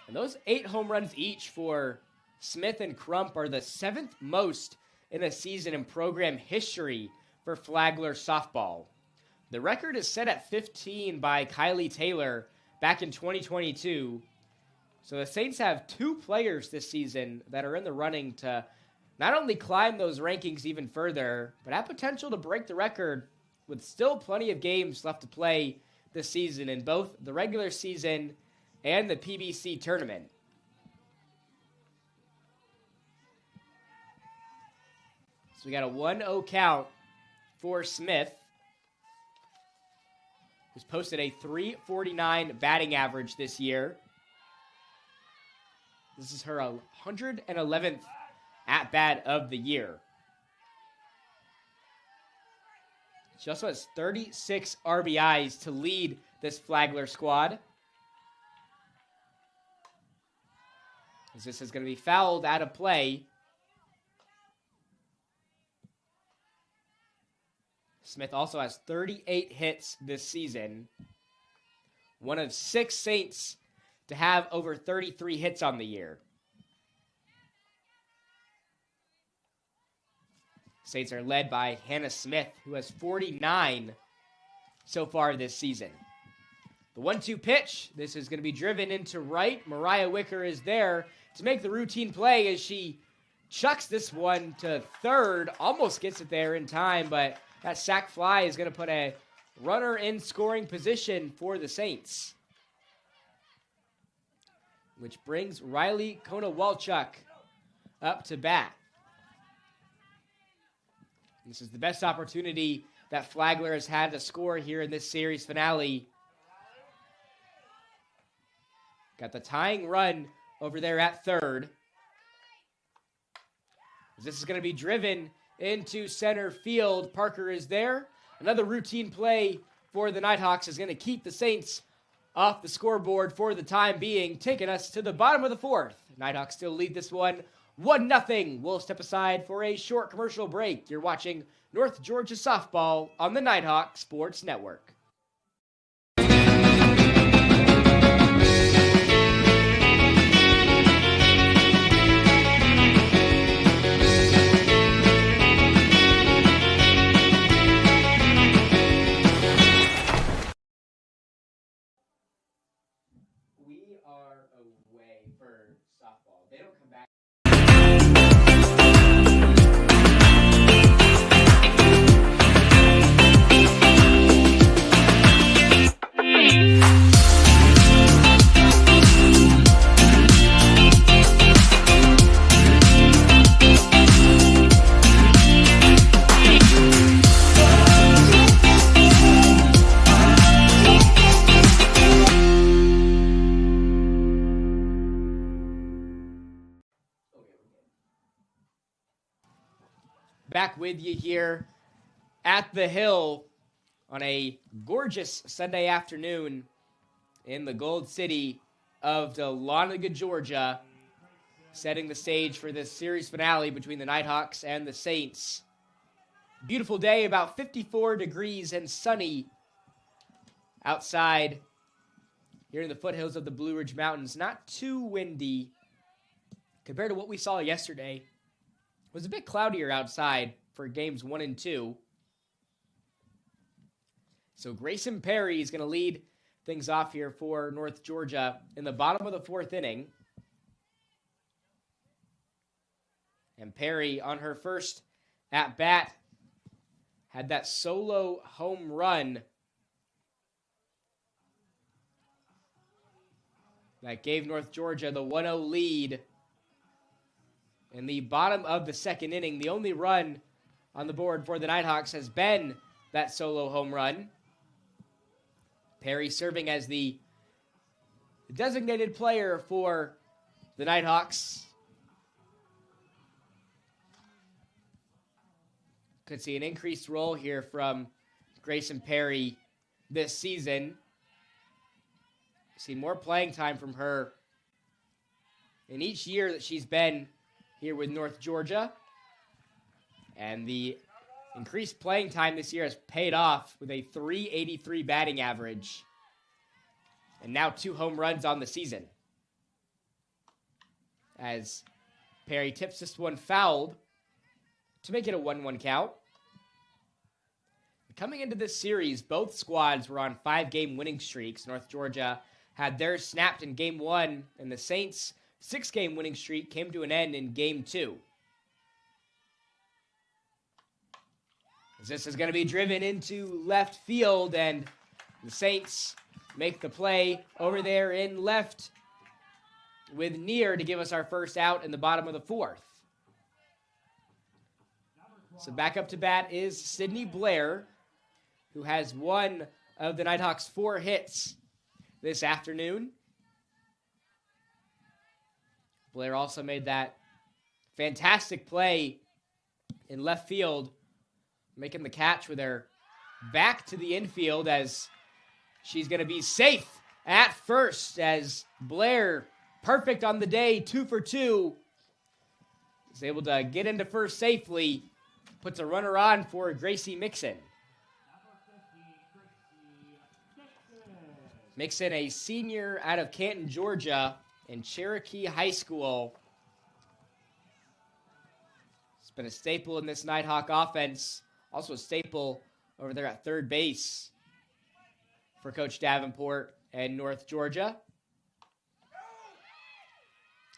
And those 8 home runs each for Smith and Crump are the 7th most in a season in program history for Flagler softball. The record is set at 15 by Kylie Taylor back in 2022. So the Saints have 2 players this season that are in the running to not only climb those rankings even further, but have potential to break the record with still plenty of games left to play this season in both the regular season and the PBC tournament. So we got a 1-0 count for Smith, who's posted a .349 batting average this year. This is her 111th at-bat of the year. She also has 36 RBIs to lead this Flagler squad. As this is going to be fouled out of play. Smith also has 38 hits this season. One of 6 Saints to have over 33 hits on the year. Saints are led by Hannah Smith, who has 49 so far this season. The 1-2 pitch. This is going to be driven into right. Mariah Wicker is there to make the routine play as she chucks this one to third. Almost gets it there in time, but that sac fly is going to put a runner in scoring position for the Saints. Which brings Riley Konowalchuk up to bat. This is the best opportunity that Flagler has had to score here in this series finale. Got the tying run over there at third. This is going to be driven into center field. Parker is there. Another routine play for the Nighthawks is going to keep the Saints off the scoreboard for the time being, taking us to the bottom of the 4th. Nighthawks still lead this one 1-0. We'll step aside for a short commercial break. You're watching North Georgia Softball on the Nighthawk Sports Network. We are away for softball. They don't come back. Back with you here at the Hill on a gorgeous Sunday afternoon in the Gold City of Dahlonega, Georgia, setting the stage for this series finale between the Nighthawks and the Saints. Beautiful day, about 54 degrees and sunny outside here in the foothills of the Blue Ridge Mountains. Not too windy compared to what we saw yesterday. It was a bit cloudier outside for games 1 and 2. So Grayson Perry is going to lead things off here for North Georgia in the bottom of the 4th inning. And Perry, on her first at-bat, had that solo home run that gave North Georgia the 1-0 lead in the bottom of the 2nd inning. The only run on the board for the Nighthawks has been that solo home run. Perry serving as the designated player for the Nighthawks. Could see an increased role here from Grayson Perry this season. See more playing time from her in each year that she's been here with North Georgia. And the increased playing time this year has paid off with a .383 batting average. And now 2 home runs on the season. As Perry tips this one fouled to make it a 1-1 count. Coming into this series, both squads were on 5-game winning streaks. North Georgia had theirs snapped in Game 1, and the Saints' 6-game winning streak came to an end in Game 2. This is going to be driven into left field, and the Saints make the play over there in left with Near to give us our first out in the bottom of the 4th. So back up to bat is Sydney Blair, who has one of the Nighthawks' 4 hits this afternoon. Blair also made that fantastic play in left field, making the catch with her back to the infield as she's going to be safe at first as Blair, perfect on the day, 2 for 2, is able to get into first safely, puts a runner on for Gracie Mixon. Mixon, a senior out of Canton, Georgia, in Cherokee High School. It's been a staple in this Nighthawk offense. Also a staple over there at third base for Coach Davenport and North Georgia.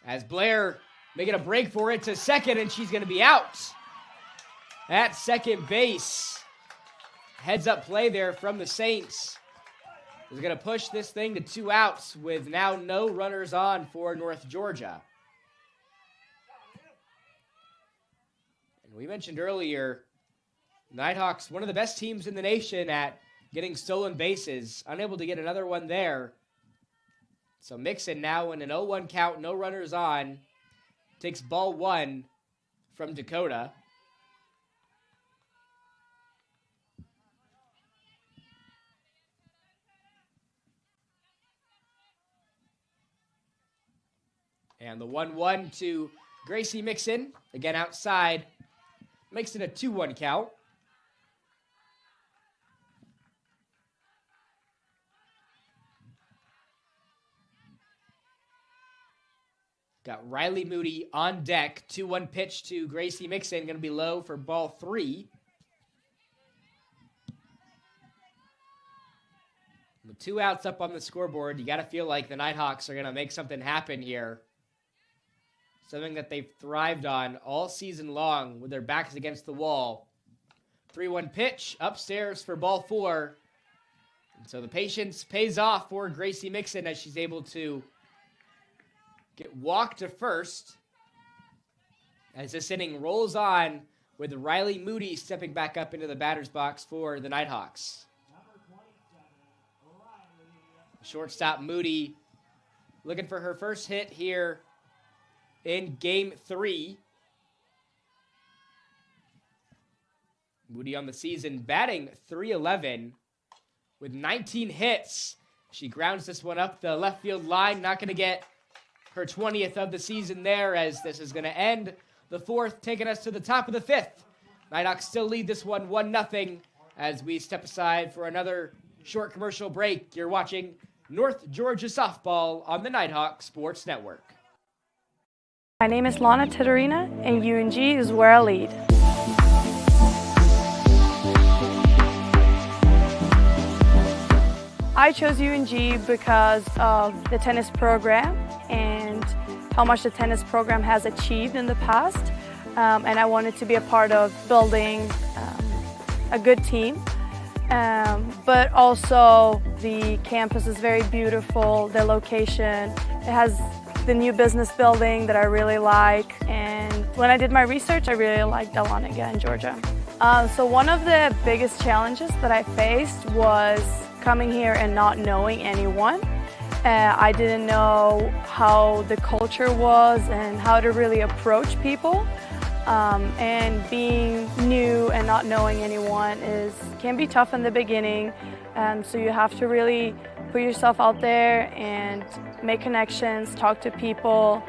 As Blair making a break for it to second, and she's going to be out at second base. Heads up play there from the Saints. Is going to push this thing to 2 outs with now no runners on for North Georgia. And we mentioned earlier, Nighthawks, one of the best teams in the nation at getting stolen bases, unable to get another one there. So Mixon now in an 0-1 count, no runners on, takes ball 1 from Dakota. And the 1-1 to Gracie Mixon, again outside, makes it a 2-1 count. Got Riley Moody on deck. 2-1 pitch to Gracie Mixon, going to be low for ball 3. With 2 outs up on the scoreboard, you got to feel like the Nighthawks are going to make something happen here. Something that they've thrived on all season long with their backs against the wall. 3-1 pitch upstairs for ball 4. And so the patience pays off for Gracie Mixon as she's able to get walked to first. As this inning rolls on with Riley Moody stepping back up into the batter's box for the Nighthawks. Shortstop Moody looking for her first hit here in Game 3. Moody on the season batting .311 with 19 hits. She grounds this one up the left field line. Not going to get her 20th of the season there, as this is going to end the 4th, taking us to the top of the 5th. Nighthawks still lead this one 1-0 as we step aside for another short commercial break. You're watching North Georgia Softball on the Nighthawk Sports Network. My name is Lana Titterina, and UNG is where I lead. I chose UNG because of the tennis program and how much the tennis program has achieved in the past. And I wanted to be a part of building a good team. But also the campus is very beautiful, the location. It has the new business building that I really like. And when I did my research, I really liked Dahlonega in Georgia. So one of the biggest challenges that I faced was coming here and not knowing anyone. I didn't know how the culture was and how to really approach people. And being new and not knowing anyone can be tough in the beginning. So you have to really put yourself out there and make connections, talk to people.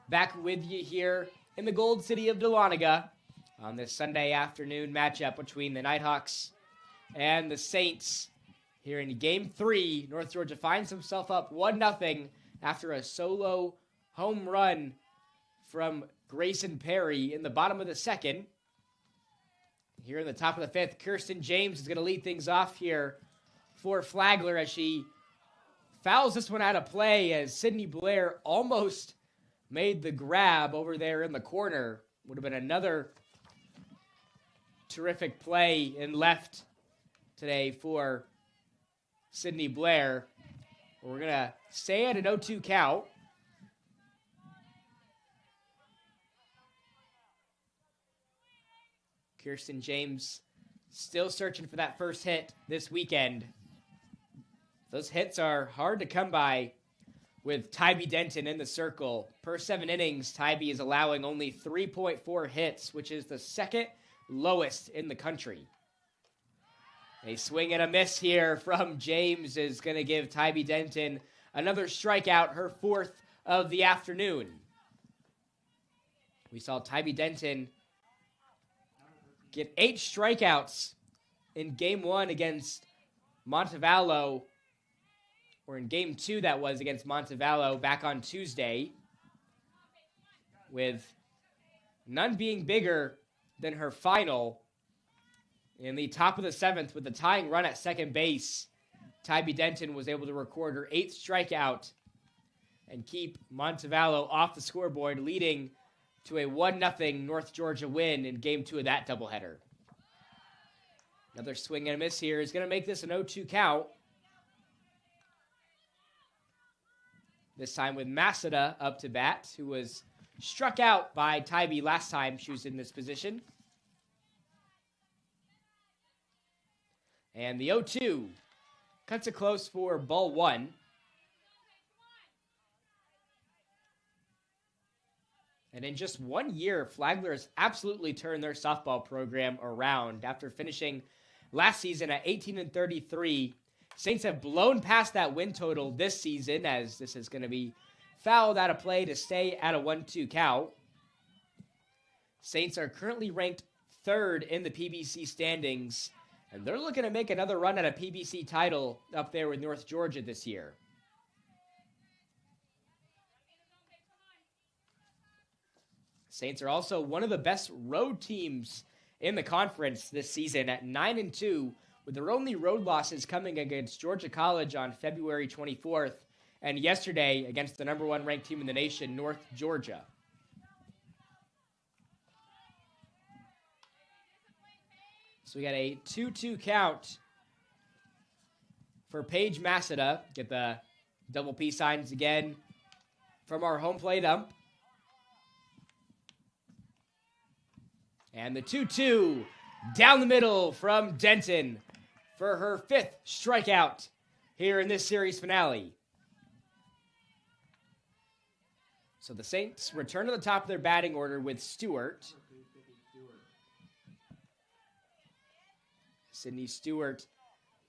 Back with you here in the Gold City of Dahlonega on this Sunday afternoon matchup between the Nighthawks and the Saints. Here in Game 3, North Georgia finds himself up 1-0 after a solo home run from Grayson Perry in the bottom of the second. Here in the top of the fifth, Kirsten James is going to lead things off here for Flagler as she fouls this one out of play as Sydney Blair almost made the grab over there in the corner. Would have been another terrific play in left today for Sydney Blair. We're going to stay at an 0-2 count. Kirsten James still searching for that first hit this weekend. Those hits are hard to come by with Tybee Denton in the circle. Per 7 innings, Tybee is allowing only 3.4 hits, which is the second lowest in the country. A swing and a miss here from James is going to give Tybee Denton another strikeout, her 4th of the afternoon. We saw Tybee Denton get 8 strikeouts in Game 1 against Montevallo, or in Game 2 that was against Montevallo back on Tuesday, with none being bigger than her final. In the top of the 7th, with the tying run at second base, Tybee Denton was able to record her 8th strikeout and keep Montevallo off the scoreboard, leading to a 1-0 North Georgia win in Game 2 of that doubleheader. Another swing and a miss here is going to make this an 0-2 count. This time with Masada up to bat, who was struck out by Tybee last time she was in this position. And the 0-2 cuts it close for ball 1. And in just 1 year, Flagler has absolutely turned their softball program around. After finishing last season at 18-33, Saints have blown past that win total this season, as this is going to be fouled out of play to stay at a 1-2 count. Saints are currently ranked 3rd in the PBC standings, and they're looking to make another run at a PBC title up there with North Georgia this year. Saints are also one of the best road teams in the conference this season at 9-2, with their only road losses coming against Georgia College on February 24th and yesterday against the number 1 ranked team in the nation, North Georgia. So we got a 2-2 count for Paige Masada. Get the double P signs again from our home plate ump. And the 2-2 down the middle from Denton for her 5th strikeout here in this series finale. So the Saints return to the top of their batting order with Stewart. Sydney Stewart,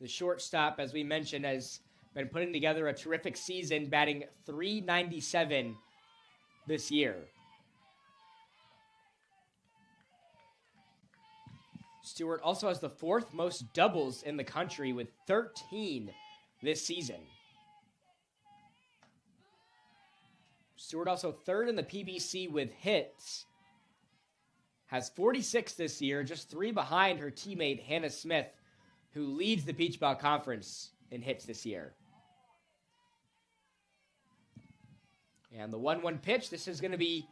the shortstop, as we mentioned, has been putting together a terrific season, batting .397 this year. Stewart also has the 4th most doubles in the country with 13 this season. Stewart also 3rd in the PBC with hits. Has 46 this year, just 3 behind her teammate Hannah Smith, who leads the Peach Belt Conference in hits this year. And the 1-1 pitch, this is going to be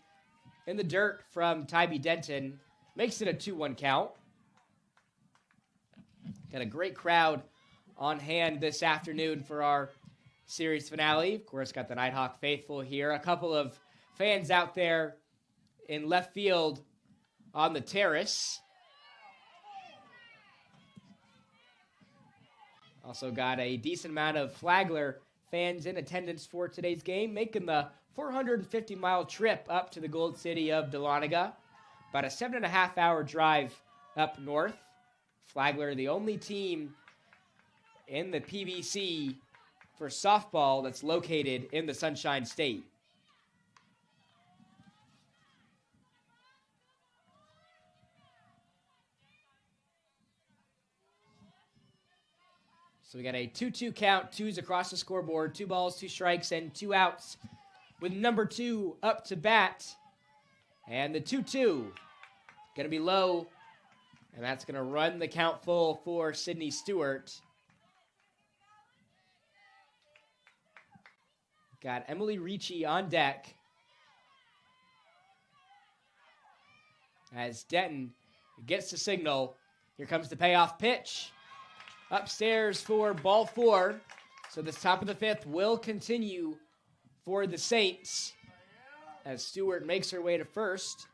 in the dirt from Tybee Denton. Makes it a 2-1 count. Got a great crowd on hand this afternoon for our series finale. Of course, got the Nighthawk faithful here. A couple of fans out there in left field on the terrace. Also got a decent amount of Flagler fans in attendance for today's game, making the 450-mile trip up to the Gold City of Dahlonega. About a 7.5-hour drive up north. Flagler, the only team in the PBC for softball that's located in the Sunshine State. So we got a 2-2 count, 2s across the scoreboard, 2 balls, 2 strikes, and 2 outs with number 2 up to bat. And the 2-2 going to be low, and that's going to run the count full for Sydney Stewart. Got Emily Ricci on deck as Denton gets the signal. Here comes the payoff pitch. Upstairs for ball 4. So this top of the 5th will continue for the Saints as Stewart makes her way to first.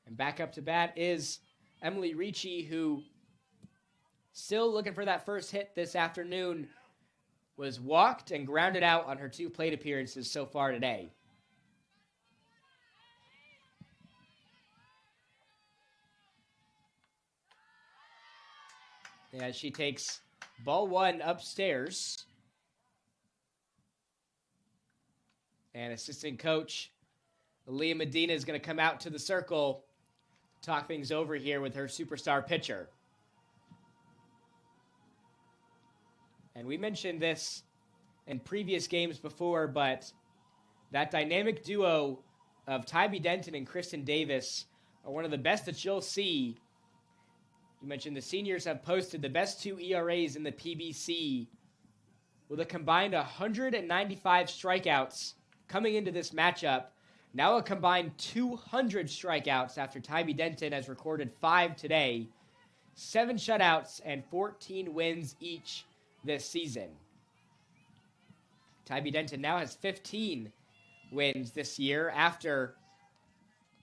And back up to bat is Emily Ricci, who still looking for that first hit this afternoon, was walked and grounded out on her 2 plate appearances so far today. As she takes ball 1 upstairs. And assistant coach Leah Medina is going to come out to the circle, talk things over here with her superstar pitcher. And we mentioned this in previous games before, but that dynamic duo of Tybee Denton and Kristen Davis are one of the best that you'll see. You mentioned the seniors have posted the best 2 ERAs in the PBC with a combined 195 strikeouts coming into this matchup. Now a combined 200 strikeouts after Tybee Denton has recorded 5 today, 7 shutouts, and 14 wins each this season. Tybee Denton now has 15 wins this year after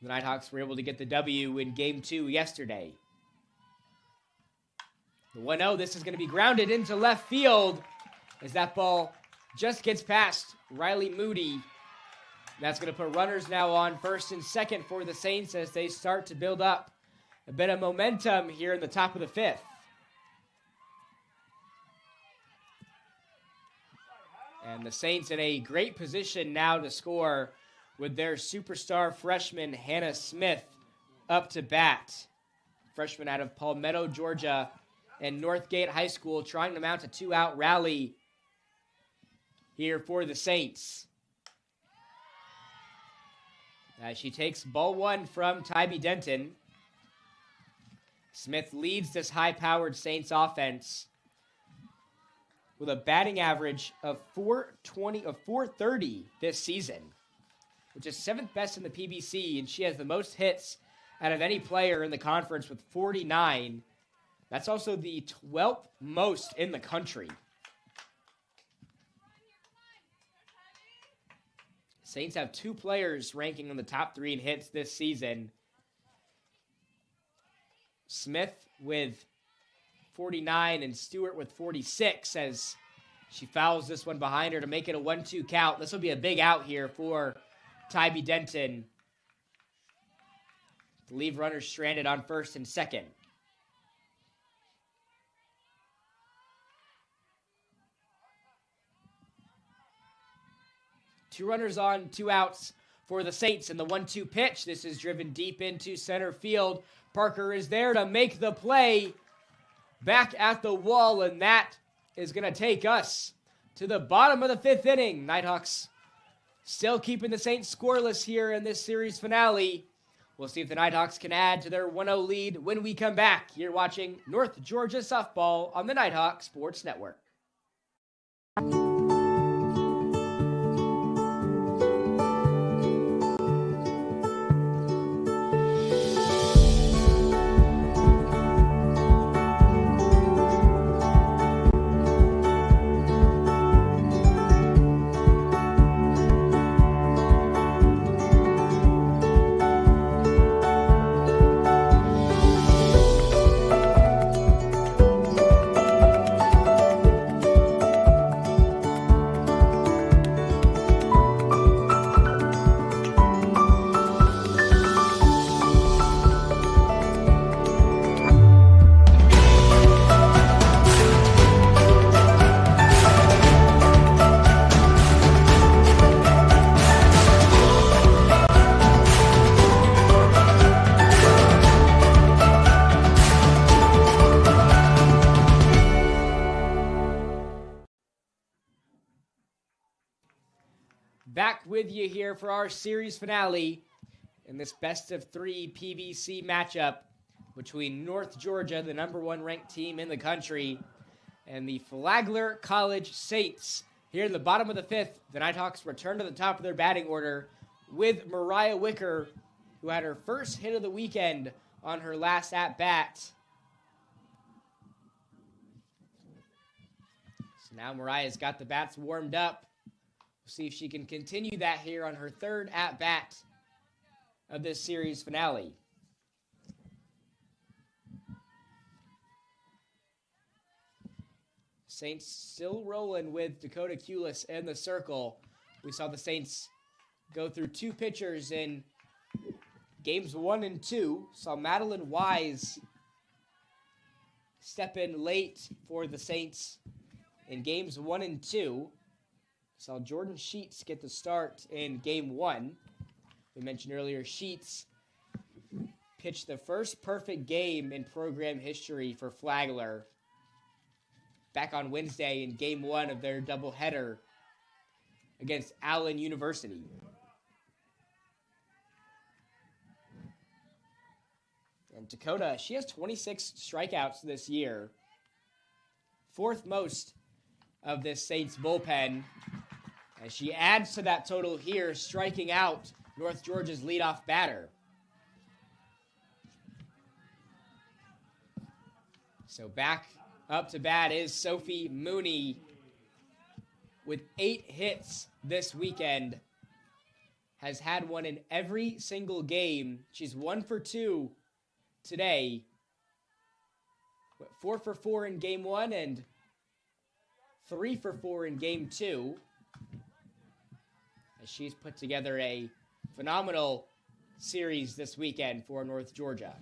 the Nighthawks were able to get the W in Game 2 yesterday. The 1-0, this is going to be grounded into left field as that ball just gets past Riley Moody. That's going to put runners now on first and second for the Saints as they start to build up a bit of momentum here in the top of the 5th. And the Saints in a great position now to score with their superstar freshman Hannah Smith up to bat. Freshman out of Palmetto, Georgia, and Northgate High School trying to mount a 2-out rally here for the Saints. As she takes ball 1 from Tybee Denton. Smith leads this high-powered Saints offense with a batting average of .430 this season, which is 7th best in the PBC, and she has the most hits out of any player in the conference with 49. That's also the 12th most in the country. Saints have 2 players ranking in the top 3 in hits this season. Smith with 49 and Stewart with 46 as she fouls this one behind her to make it a 1-2 count. This will be a big out here for Tybee Denton to leave runners stranded on first and second. Two runners on, 2 outs for the Saints in the 1-2 pitch. This is driven deep into center field. Parker is there to make the play back at the wall, and that is going to take us to the bottom of the 5th inning. Nighthawks still keeping the Saints scoreless here in this series finale. We'll see if the Nighthawks can add to their 1-0 lead when we come back. You're watching North Georgia Softball on the Nighthawk Sports Network. Back with you here for our series finale in this best of 3 PBC matchup between North Georgia, the #1 ranked team in the country, and the Flagler College Saints. Here in the bottom of the 5th, the Nighthawks return to the top of their batting order with Mariah Wicker, who had her first hit of the weekend on her last at-bat. So now Mariah's got the bats warmed up. We'll see if she can continue that here on her 3rd at-bat of this series finale. Saints still rolling with Dakota Kulis in the circle. We saw the Saints go through 2 pitchers in games 1 and 2. Saw Madeline Wise step in late for the Saints in games 1 and 2. Saw Jordan Sheets get the start in game 1. We mentioned earlier, Sheets pitched the first perfect game in program history for Flagler back on Wednesday in game 1 of their doubleheader against Allen University. And Dakota, she has 26 strikeouts this year, 4th most of this Saints bullpen. As she adds to that total here, striking out North Georgia's leadoff batter. So back up to bat is Sophie Mooney with 8 hits this weekend. Has had one in every single game. She's 1 for 2 today. 4 for 4 in game 1 and 3 for 4 in game 2. She's put together a phenomenal series this weekend for North Georgia.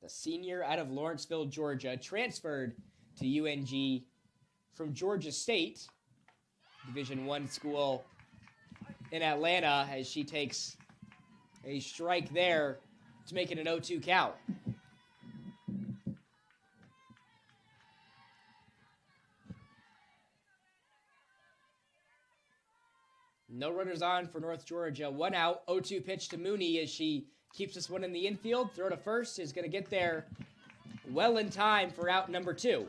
The senior out of Lawrenceville, Georgia, transferred to UNG from Georgia State, Division I school in Atlanta, as she takes a strike there to make it an 0-2 count. No runners on for North Georgia. 1 out, 0-2 pitch to Mooney as she keeps this one in the infield. Throw to first is going to get there well in time for out number 2.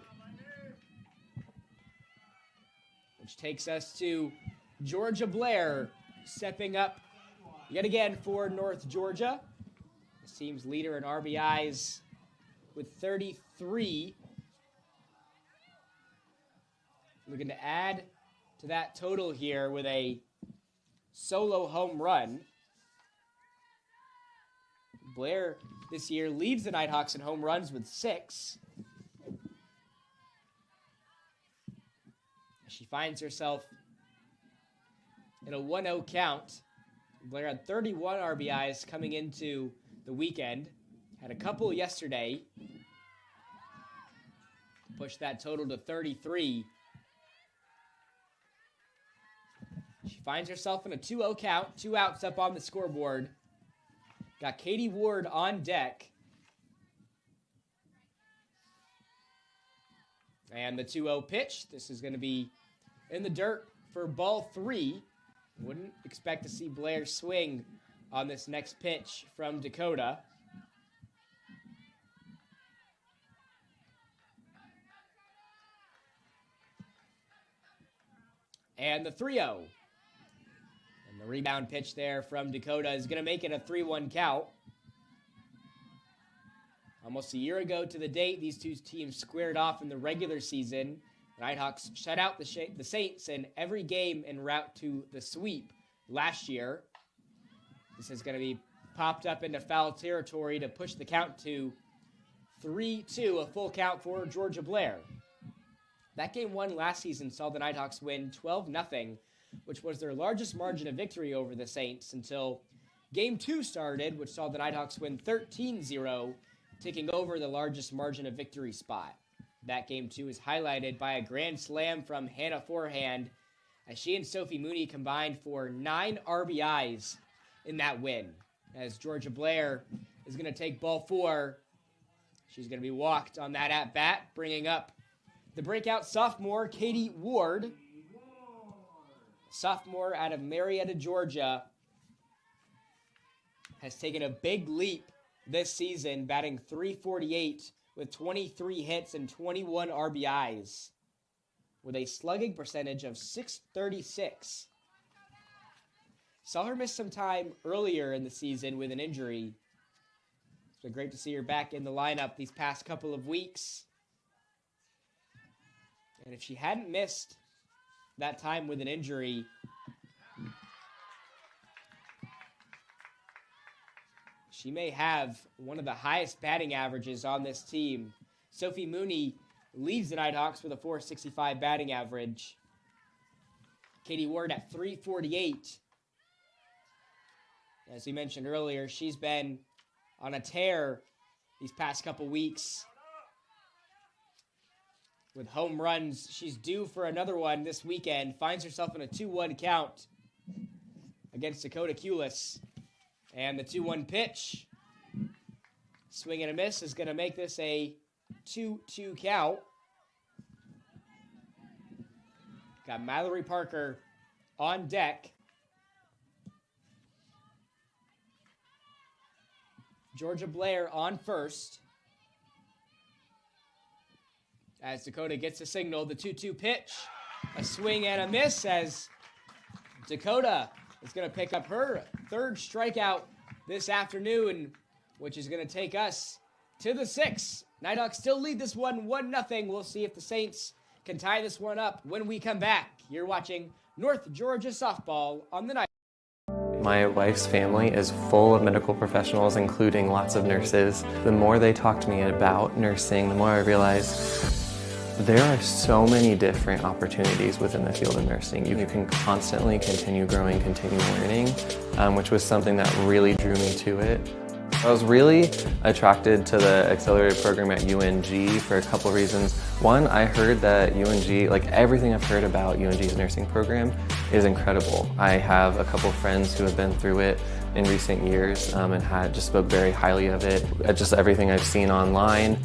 Which takes us to Georgia Blair stepping up yet again for North Georgia. This team's leader in RBIs with 33. Looking to add to that total here with a solo home run. Blair this year leads the Nighthawks in home runs with 6. She finds herself in a 1-0 count. Blair had 31 RBIs coming into the weekend. Had a couple yesterday. Pushed that total to 33. She finds herself in a 2-0 count. 2 outs up on the scoreboard. Got Katie Ward on deck. And the 2-0 pitch. This is going to be in the dirt for ball 3. Wouldn't expect to see Blair swing on this next pitch from Dakota. And the 3-0. And the rebound pitch there from Dakota is going to make it a 3-1 count. Almost a year ago to the date, these two teams squared off in the regular season. The Nighthawks shut out the Saints in every game en route to the sweep last year. This is going to be popped up into foul territory to push the count to 3-2, a full count for Georgia Blair. That game one last season saw the Nighthawks win 12-0, which was their largest margin of victory over the Saints until game two started, which saw the Nighthawks win 13-0, taking over the largest margin of victory spot. That game two is highlighted by a grand slam from Hannah Forehand as she and Sophie Mooney combined for 9 RBIs in that win. As Georgia Blair is going to take ball 4, she's going to be walked on that at-bat, bringing up the breakout sophomore, Katie Ward. Sophomore out of Marietta, Georgia, has taken a big leap this season, batting .348 with 23 hits and 21 RBIs, with a slugging percentage of .636. Saw her miss some time earlier in the season with an injury. It's been great to see her back in the lineup these past couple of weeks. And if she hadn't missed that time with an injury, she may have one of the highest batting averages on this team. Sophie Mooney leads the Nighthawks with a .465 batting average. Katie Ward at .348. As we mentioned earlier, she's been on a tear these past couple weeks with home runs. She's due for another one this weekend. Finds herself in a 2-1 count against Dakota Kulis. And the 2-1 pitch, swing and a miss, is going to make this a 2-2 count. Got Mallory Parker on deck. Georgia Blair on first. As Dakota gets a signal, the 2-2 pitch, a swing and a miss as Dakota is going to pick up her third strikeout this afternoon, which is going to take us to the 6th. Nighthawks still lead this one 1-0. We'll see if the Saints can tie this one up when we come back. You're watching North Georgia Softball on the Night. My wife's family is full of medical professionals, including lots of nurses. The more they talk to me about nursing, the more I realize there are so many different opportunities within the field of nursing. You can constantly continue growing, continue learning, which was something that really drew me to it. I was really attracted to the accelerated program at UNG for a couple of reasons. One, I heard that UNG, like everything I've heard about UNG's nursing program, is incredible. I have a couple of friends who have been through it in recent years and had just spoke very highly of it. Just everything I've seen online,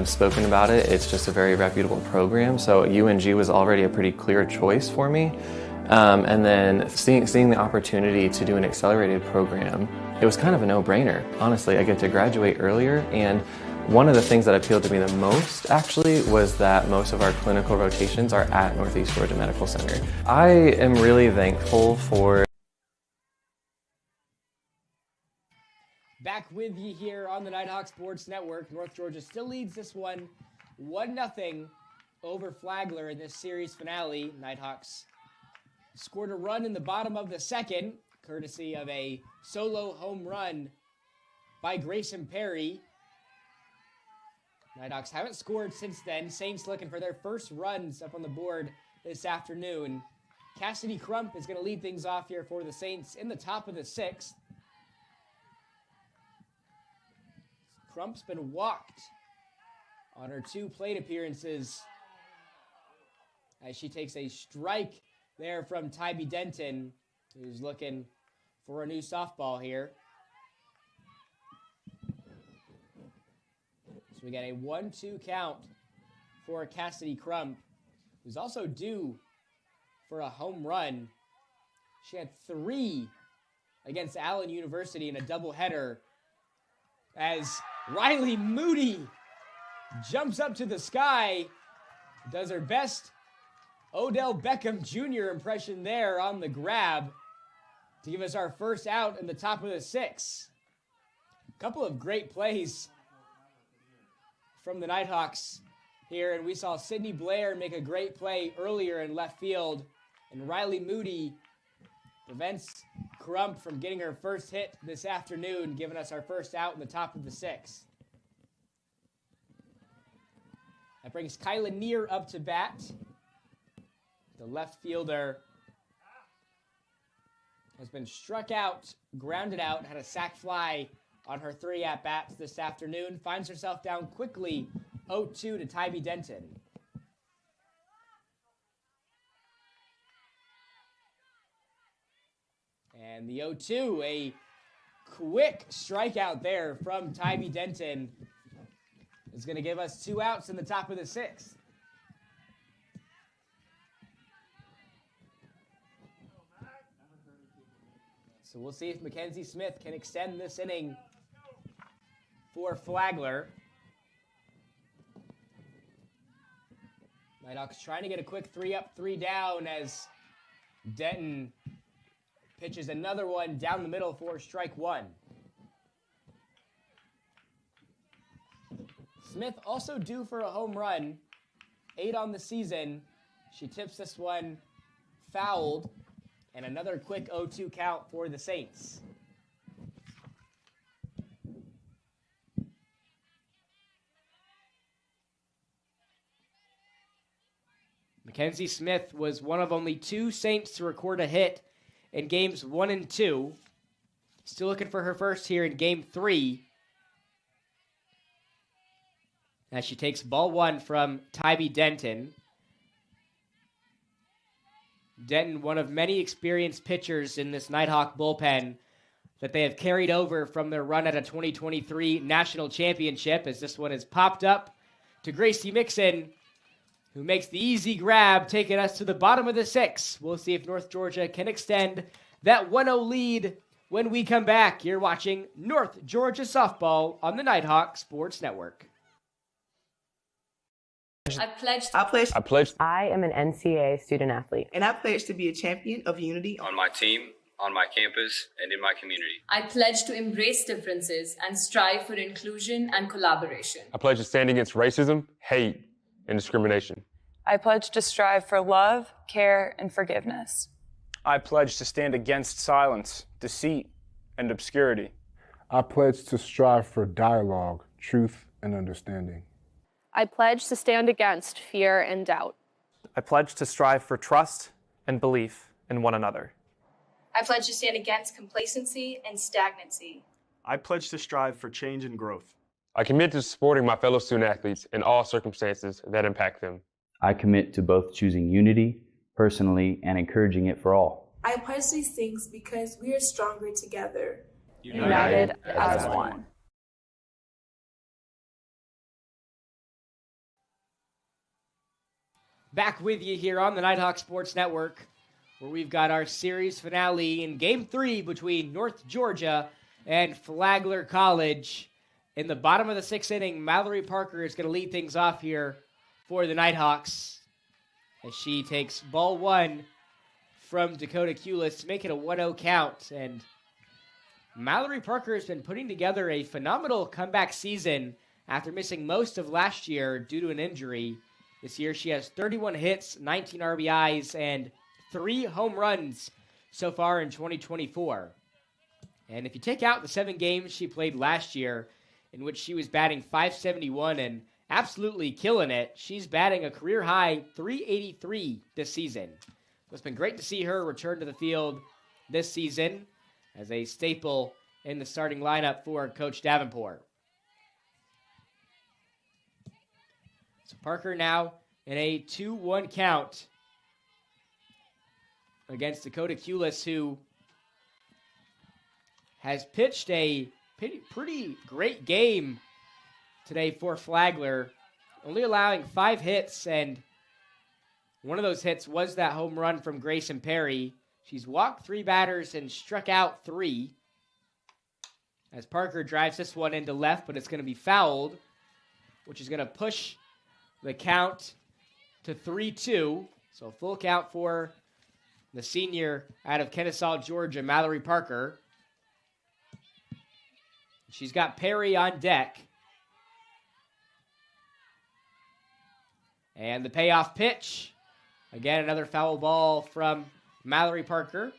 spoken about it, it's just a very reputable program. So UNG was already a pretty clear choice for me. And then seeing the opportunity to do an accelerated program, it was kind of a no-brainer. Honestly, I get to graduate earlier, and one of the things that appealed to me the most, actually, was that most of our clinical rotations are at Northeast Georgia Medical Center. I am really thankful for... Back with you here on the Nighthawk Sports Network. North Georgia still leads this one 1-0 over Flagler in this series finale. Nighthawks scored a run in the bottom of the second, courtesy of a solo home run by Grayson Perry. Nighthawks haven't scored since then. Saints looking for their first runs up on the board this afternoon. Cassidy Crump is going to lead things off here for the Saints in the top of the 6th. Crump's been walked on her 2 plate appearances as she takes a strike there from Tybee Denton, who's looking for a new softball here. So we got a 1-2 count for Cassidy Crump, who's also due for a home run. She had 3 against Allen University in a doubleheader as Riley Moody jumps up to the sky, does her best Odell Beckham Jr. impression there on the grab to give us our first out in the top of the 6. A couple of great plays from the Nighthawks here, and we saw Sydney Blair make a great play earlier in left field, and Riley Moody prevents Crump from getting her first hit this afternoon, giving us our first out in the top of the 6. That brings Kyla Neer up to bat. The left fielder has been struck out, grounded out, had a sac fly on her 3 at-bats this afternoon. Finds herself down quickly, 0-2 to Tybee Denton. And the 0-2, a quick strikeout there from Tybee Denton is going to give us 2 outs in the top of the 6th. So we'll see if Mackenzie Smith can extend this inning for Flagler. Nighthawks trying to get a quick 3 up, 3 down as Denton pitches another one down the middle for strike 1. Smith also due for a home run, 8 on the season. She tips this one fouled, and another quick 0-2 count for the Saints. Mackenzie Smith was one of only 2 Saints to record a hit in games 1 and 2. Still looking for her first here in game 3. As she takes ball 1 from Tybee Denton. Denton, one of many experienced pitchers in this Nighthawk bullpen that they have carried over from their run at a 2023 national championship, as this one has popped up to Gracie Mixon, who makes the easy grab, taking us to the bottom of the 6th. We'll see if North Georgia can extend that 1-0 lead when we come back. You're watching North Georgia Softball on the Nighthawk Sports Network. I pledged. I am an NCAA student athlete. And I pledge to be a champion of unity on my team, on my campus, and in my community. I pledge to embrace differences and strive for inclusion and collaboration. I pledge to stand against racism, hate, and discrimination. I pledge to strive for love, care, and forgiveness. I pledge to stand against silence, deceit, and obscurity. I pledge to strive for dialogue, truth, and understanding. I pledge to stand against fear and doubt. I pledge to strive for trust and belief in one another. I pledge to stand against complacency and stagnancy. I pledge to strive for change and growth. I commit to supporting my fellow student athletes in all circumstances that impact them. I commit to both choosing unity personally and encouraging it for all. I pledge these things because we are stronger together. United as one. Back with you here on the Nighthawk Sports Network, where we've got our series finale in Game 3 between North Georgia and Flagler College. In the bottom of the 6th inning, Mallory Parker is going to lead things off here for the Nighthawks as she takes ball 1 from Dakota Kulis to make it a 1-0 count. And Mallory Parker has been putting together a phenomenal comeback season after missing most of last year due to an injury. This year she has 31 hits, 19 RBIs, and 3 home runs so far in 2024. And if you take out the 7 games she played last year, in which she was batting .571 and absolutely killing it, she's batting a career-high .383 this season. So it's been great to see her return to the field this season as a staple in the starting lineup for Coach Davenport. So Parker now in a 2-1 count against Dakota Kulis, who has pitched a pretty great game today for Flagler, only allowing 5 hits, and one of those hits was that home run from Grayson Perry. She's walked 3 batters and struck out 3. As Parker drives this one into left, but it's going to be fouled, which is going to push the count to 3-2. So full count for the senior out of Kennesaw, Georgia, Mallory Parker. She's got Perry on deck. And the payoff pitch. Again, another foul ball from Mallory Parker.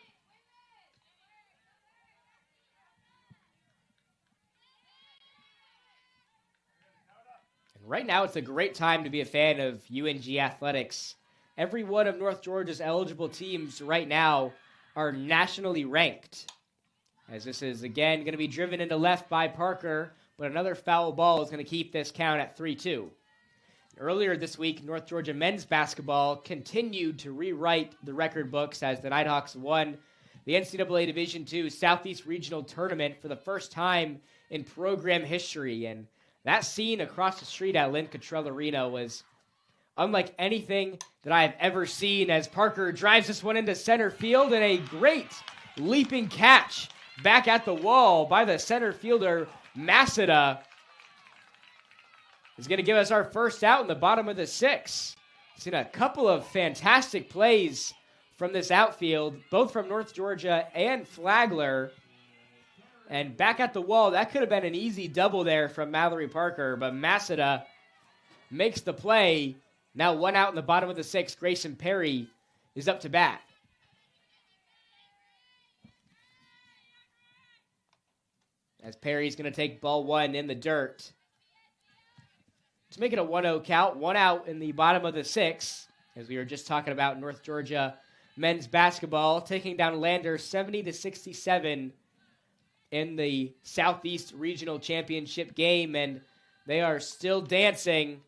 And right now, it's a great time to be a fan of UNG athletics. Every one of North Georgia's eligible teams right now are nationally ranked. As this is, again, going to be driven into left by Parker, but another foul ball is going to keep this count at 3-2. Earlier this week, North Georgia men's basketball continued to rewrite the record books as the Nighthawks won the NCAA Division II Southeast Regional Tournament for the first time in program history. And that scene across the street at Lynn Cottrell Arena was unlike anything that I have ever seen, as Parker drives this one into center field, and a great leaping catch back at the wall by the center fielder, Masada, is going to give us our first out in the bottom of the 6th. Seen a couple of fantastic plays from this outfield, both from North Georgia and Flagler. And back at the wall, that could have been an easy double there from Mallory Parker, but Masada makes the play. Now 1 out in the bottom of the 6th. Grayson Perry is up to bat. As Perry's going to take ball 1 in the dirt to make it a 1-0 count. 1 out in the bottom of the 6th. As we were just talking about North Georgia men's basketball, taking down Lander 70-67 in the Southeast Regional Championship game. And they are still dancing,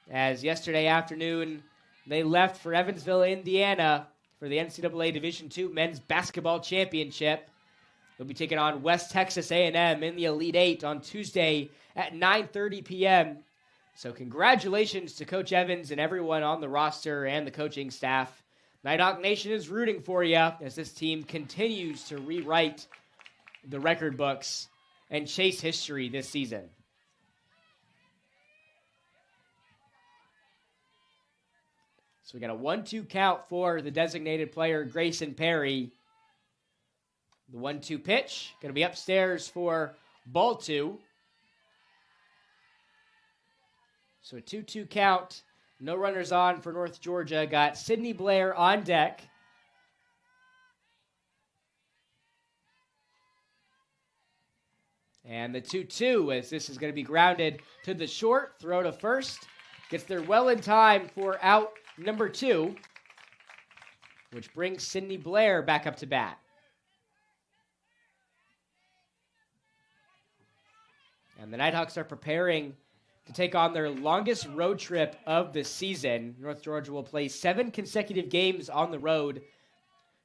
as yesterday afternoon they left for Evansville, Indiana for the NCAA Division II Men's Basketball Championship. They'll be taking on West Texas A&M in the Elite Eight on Tuesday at 9:30 p.m. So congratulations to Coach Evans and everyone on the roster and the coaching staff. Nighthawk Nation is rooting for you as this team continues to rewrite the record books and chase history this season. So we got a 1-2 count for the designated player, Grayson Perry. The 1-2 pitch, going to be upstairs for ball 2. So a 2-2 count. No runners on for North Georgia. Got Sydney Blair on deck. And the 2-2, as this is going to be grounded to the short. Throw to first. Gets there well in time for out number 2, which brings Sydney Blair back up to bat. And the Nighthawks are preparing to take on their longest road trip of the season. North Georgia will play 7 consecutive games on the road,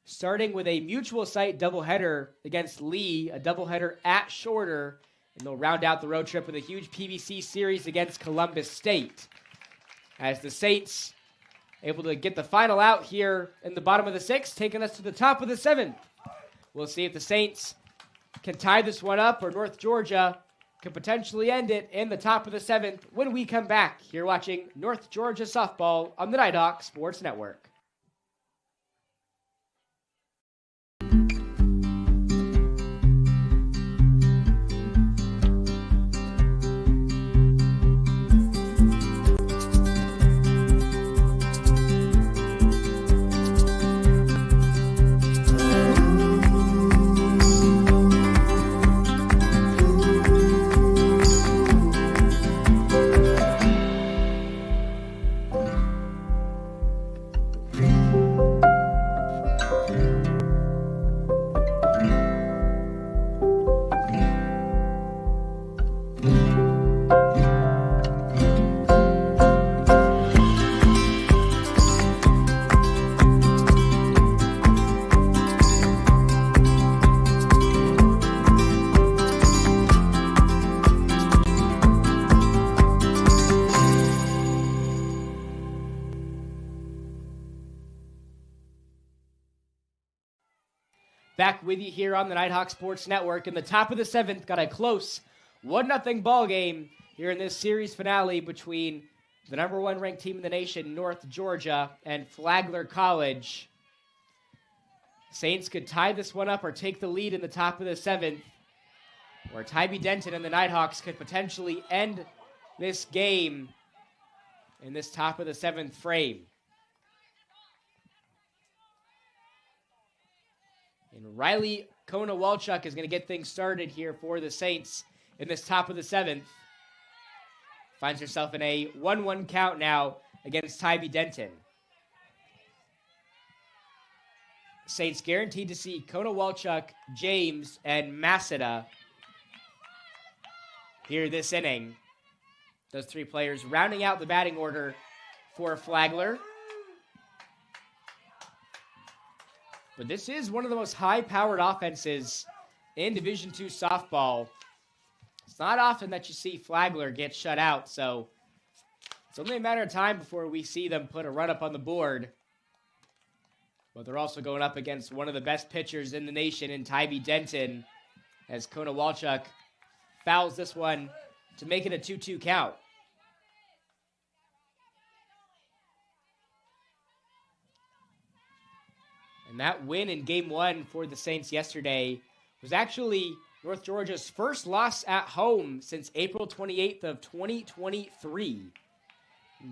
starting with a mutual site doubleheader against Lee, a doubleheader at Shorter, and they'll round out the road trip with a huge PBC series against Columbus State. As the Saints able to get the final out here in the bottom of the 6th, taking us to the top of the 7th. We'll see if the Saints can tie this one up or North Georgia could potentially end it in the top of the 7th when we come back. You're watching North Georgia softball on the Nighthawk Sports Network. Back with you here on the Nighthawk Sports Network. In the top of the 7th, got a close 1-0 ball game here in this series finale between the number 1 ranked team in the nation, North Georgia, and Flagler College. Saints could tie this one up or take the lead in the top of the 7th, where Tybee Denton and the Nighthawks could potentially end this game in this top of the 7th frame. And Riley Kona-Walchuk is going to get things started here for the Saints in this top of the 7th. Finds herself in a 1-1 count now against Tybee Denton. Saints guaranteed to see Kona-Walchuk, James, and Masada here this inning. Those 3 players rounding out the batting order for Flagler. But this is one of the most high-powered offenses in Division II softball. It's not often that you see Flagler get shut out, so it's only a matter of time before we see them put a run up on the board. But they're also going up against one of the best pitchers in the nation in Tybee Denton, as Kona-Walchuk fouls this one to make it a 2-2 count. And that win in Game 1 for the Saints yesterday was actually North Georgia's first loss at home since April 28th of 2023.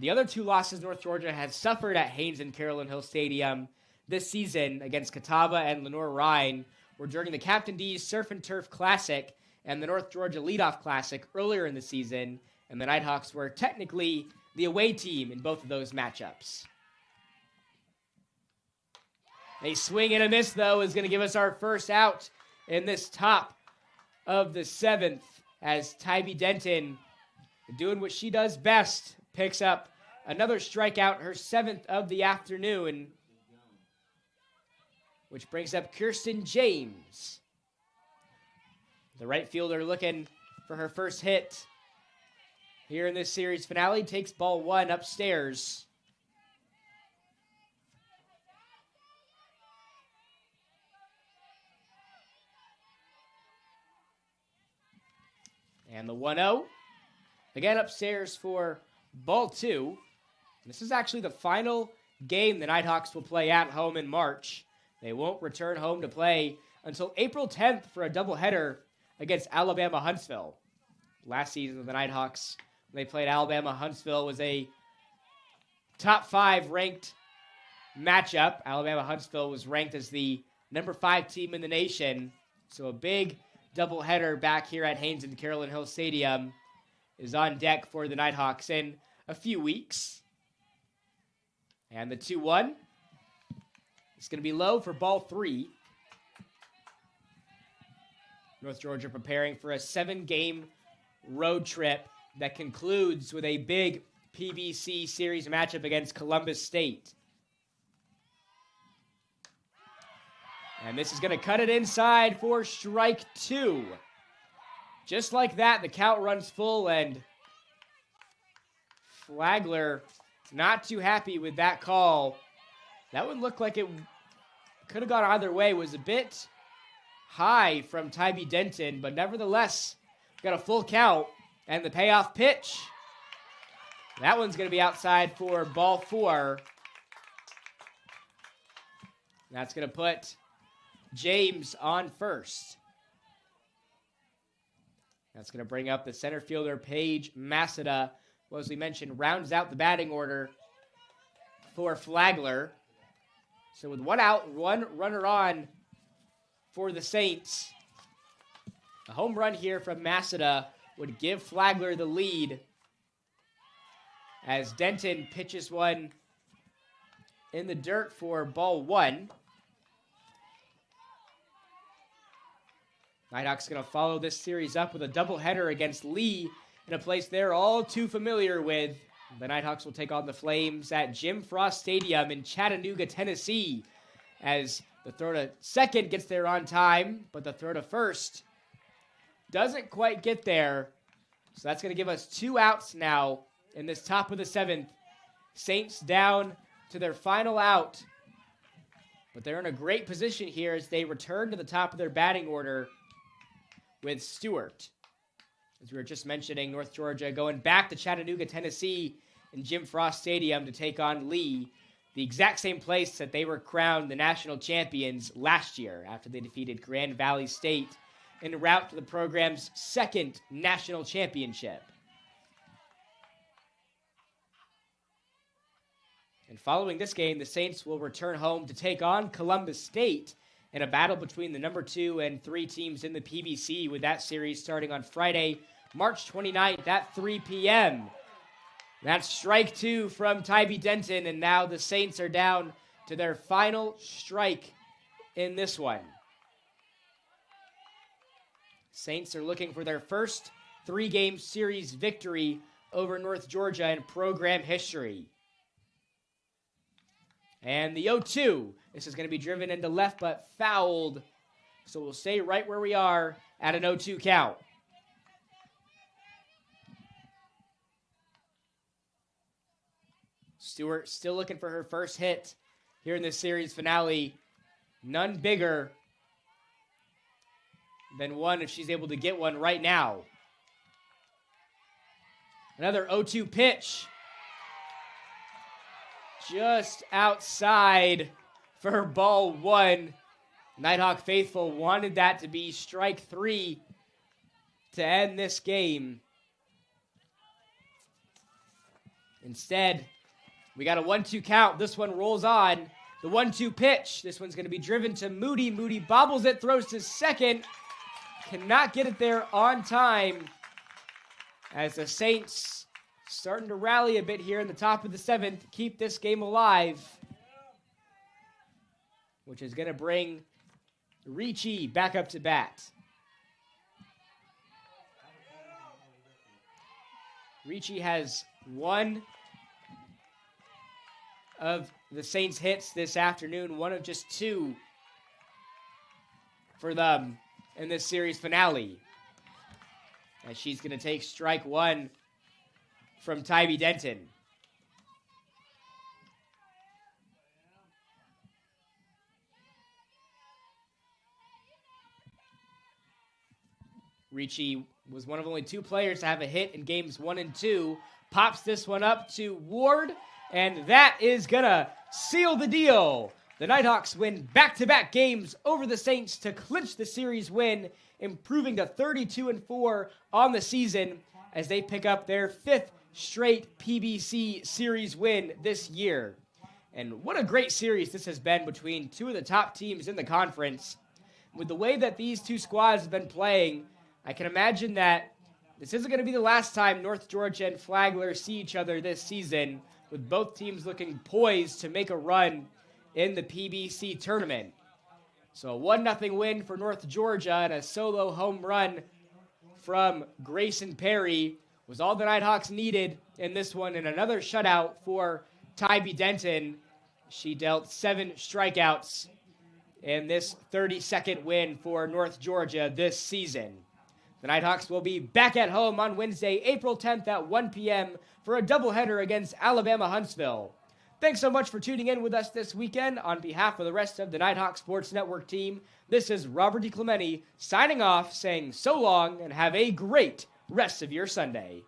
The other 2 losses North Georgia has suffered at Haynes and Carolyn Hill Stadium this season against Catawba and Lenore-Rhine were during the Captain D's Surf and Turf Classic and the North Georgia Leadoff Classic earlier in the season, and the Nighthawks were technically the away team in both of those matchups. A swing and a miss, though, is going to give us our first out in this top of the 7th as Tybee Denton, doing what she does best, picks up another strikeout, her 7th of the afternoon, which brings up Kirsten James. The right fielder looking for her first hit here in this series finale, takes ball 1 upstairs. And the 1-0, again upstairs for ball 2. This is actually the final game the Nighthawks will play at home in March. They won't return home to play until April 10th for a doubleheader against Alabama Huntsville. Last season, the Nighthawks, when they played Alabama Huntsville, was a top 5 ranked matchup. Alabama Huntsville was ranked as the number 5 team in the nation, so a big doubleheader back here at Haynes and Carolyn Hill Stadium is on deck for the Nighthawks in a few weeks. And the 2-1 is going to be low for ball 3. North Georgia preparing for a 7-game road trip that concludes with a big PBC series matchup against Columbus State. And this is going to cut it inside for strike 2. Just like that, the count runs full, and Flagler not too happy with that call. That would look like it could have gone either way. It was a bit high from Tybee Denton, but nevertheless, got a full count, and the payoff pitch. That one's going to be outside for ball 4. That's going to put James on first. That's going to bring up the center fielder, Paige Masada, who, as we mentioned, rounds out the batting order for Flagler. So with 1 out, 1 runner on for the Saints. A home run here from Masada would give Flagler the lead as Denton pitches one in the dirt for ball 1. Nighthawks going to follow this series up with a doubleheader against Lee in a place they're all too familiar with. The Nighthawks will take on the Flames at Jim Frost Stadium in Chattanooga, Tennessee, as the throw to second gets there on time, but the throw to first doesn't quite get there. So that's going to give us 2 outs now in this top of the 7th. Saints down to their final out But they're in a great position here as they return to the top of their batting order with Stewart. As we were just mentioning, North Georgia going back to Chattanooga, Tennessee in Jim Frost Stadium to take on Lee, the exact same place that they were crowned the national champions last year after they defeated Grand Valley State en route to the program's second national championship. And following this game, the Saints will return home to take on Columbus State in a battle between the number 2 and 3 teams in the PBC, with that series starting on Friday, March 29th at 3 p.m. That's strike 2 from Tybee Denton, and now the Saints are down to their final strike in this one. Saints are looking for their first 3-game series victory over North Georgia in program history. And the 0-2, this is going to be driven into left but fouled. So we'll stay right where we are at an 0-2 count. Stewart still looking for her first hit here in this series finale. None bigger than one if she's able to get one right now. Another 0-2 pitch. Just outside for ball 1. Nighthawk faithful wanted that to be strike 3 to end this game. Instead, we got a 1-2 count. This one rolls on. The 1-2 pitch. This one's going to be driven to Moody. Moody bobbles it, throws to second. Cannot get it there on time as the Saints starting to rally a bit here in the top of the 7th, keep this game alive, which is going to bring Ricci back up to bat. Ricci has one of the Saints' hits this afternoon, one of just 2 for them in this series finale. As she's going to take strike 1 from Tybee Denton. Ricci was one of only 2 players to have a hit in games 1 and 2. Pops this one up to Ward, and that is gonna seal the deal. The Nighthawks win back-to-back games over the Saints to clinch the series win, improving to 32-4 on the season as they pick up their 5th straight PBC series win this year. And what a great series this has been between 2 of the top teams in the conference. With the way that these 2 squads have been playing, I can imagine that this isn't going to be the last time North Georgia and Flagler see each other this season, with both teams looking poised to make a run in the PBC tournament. So a 1-0 win for North Georgia and a solo home run from Grayson Perry was all the Nighthawks needed in this one, and another shutout for Tybee Denton. She dealt 7 strikeouts in this 32nd win for North Georgia this season. The Nighthawks will be back at home on Wednesday, April 10th at 1 p.m. for a doubleheader against Alabama Huntsville. Thanks so much for tuning in with us this weekend. On behalf of the rest of the Nighthawk Sports Network team, this is Robert DiClemente signing off, saying so long and have a great rest of your Sunday.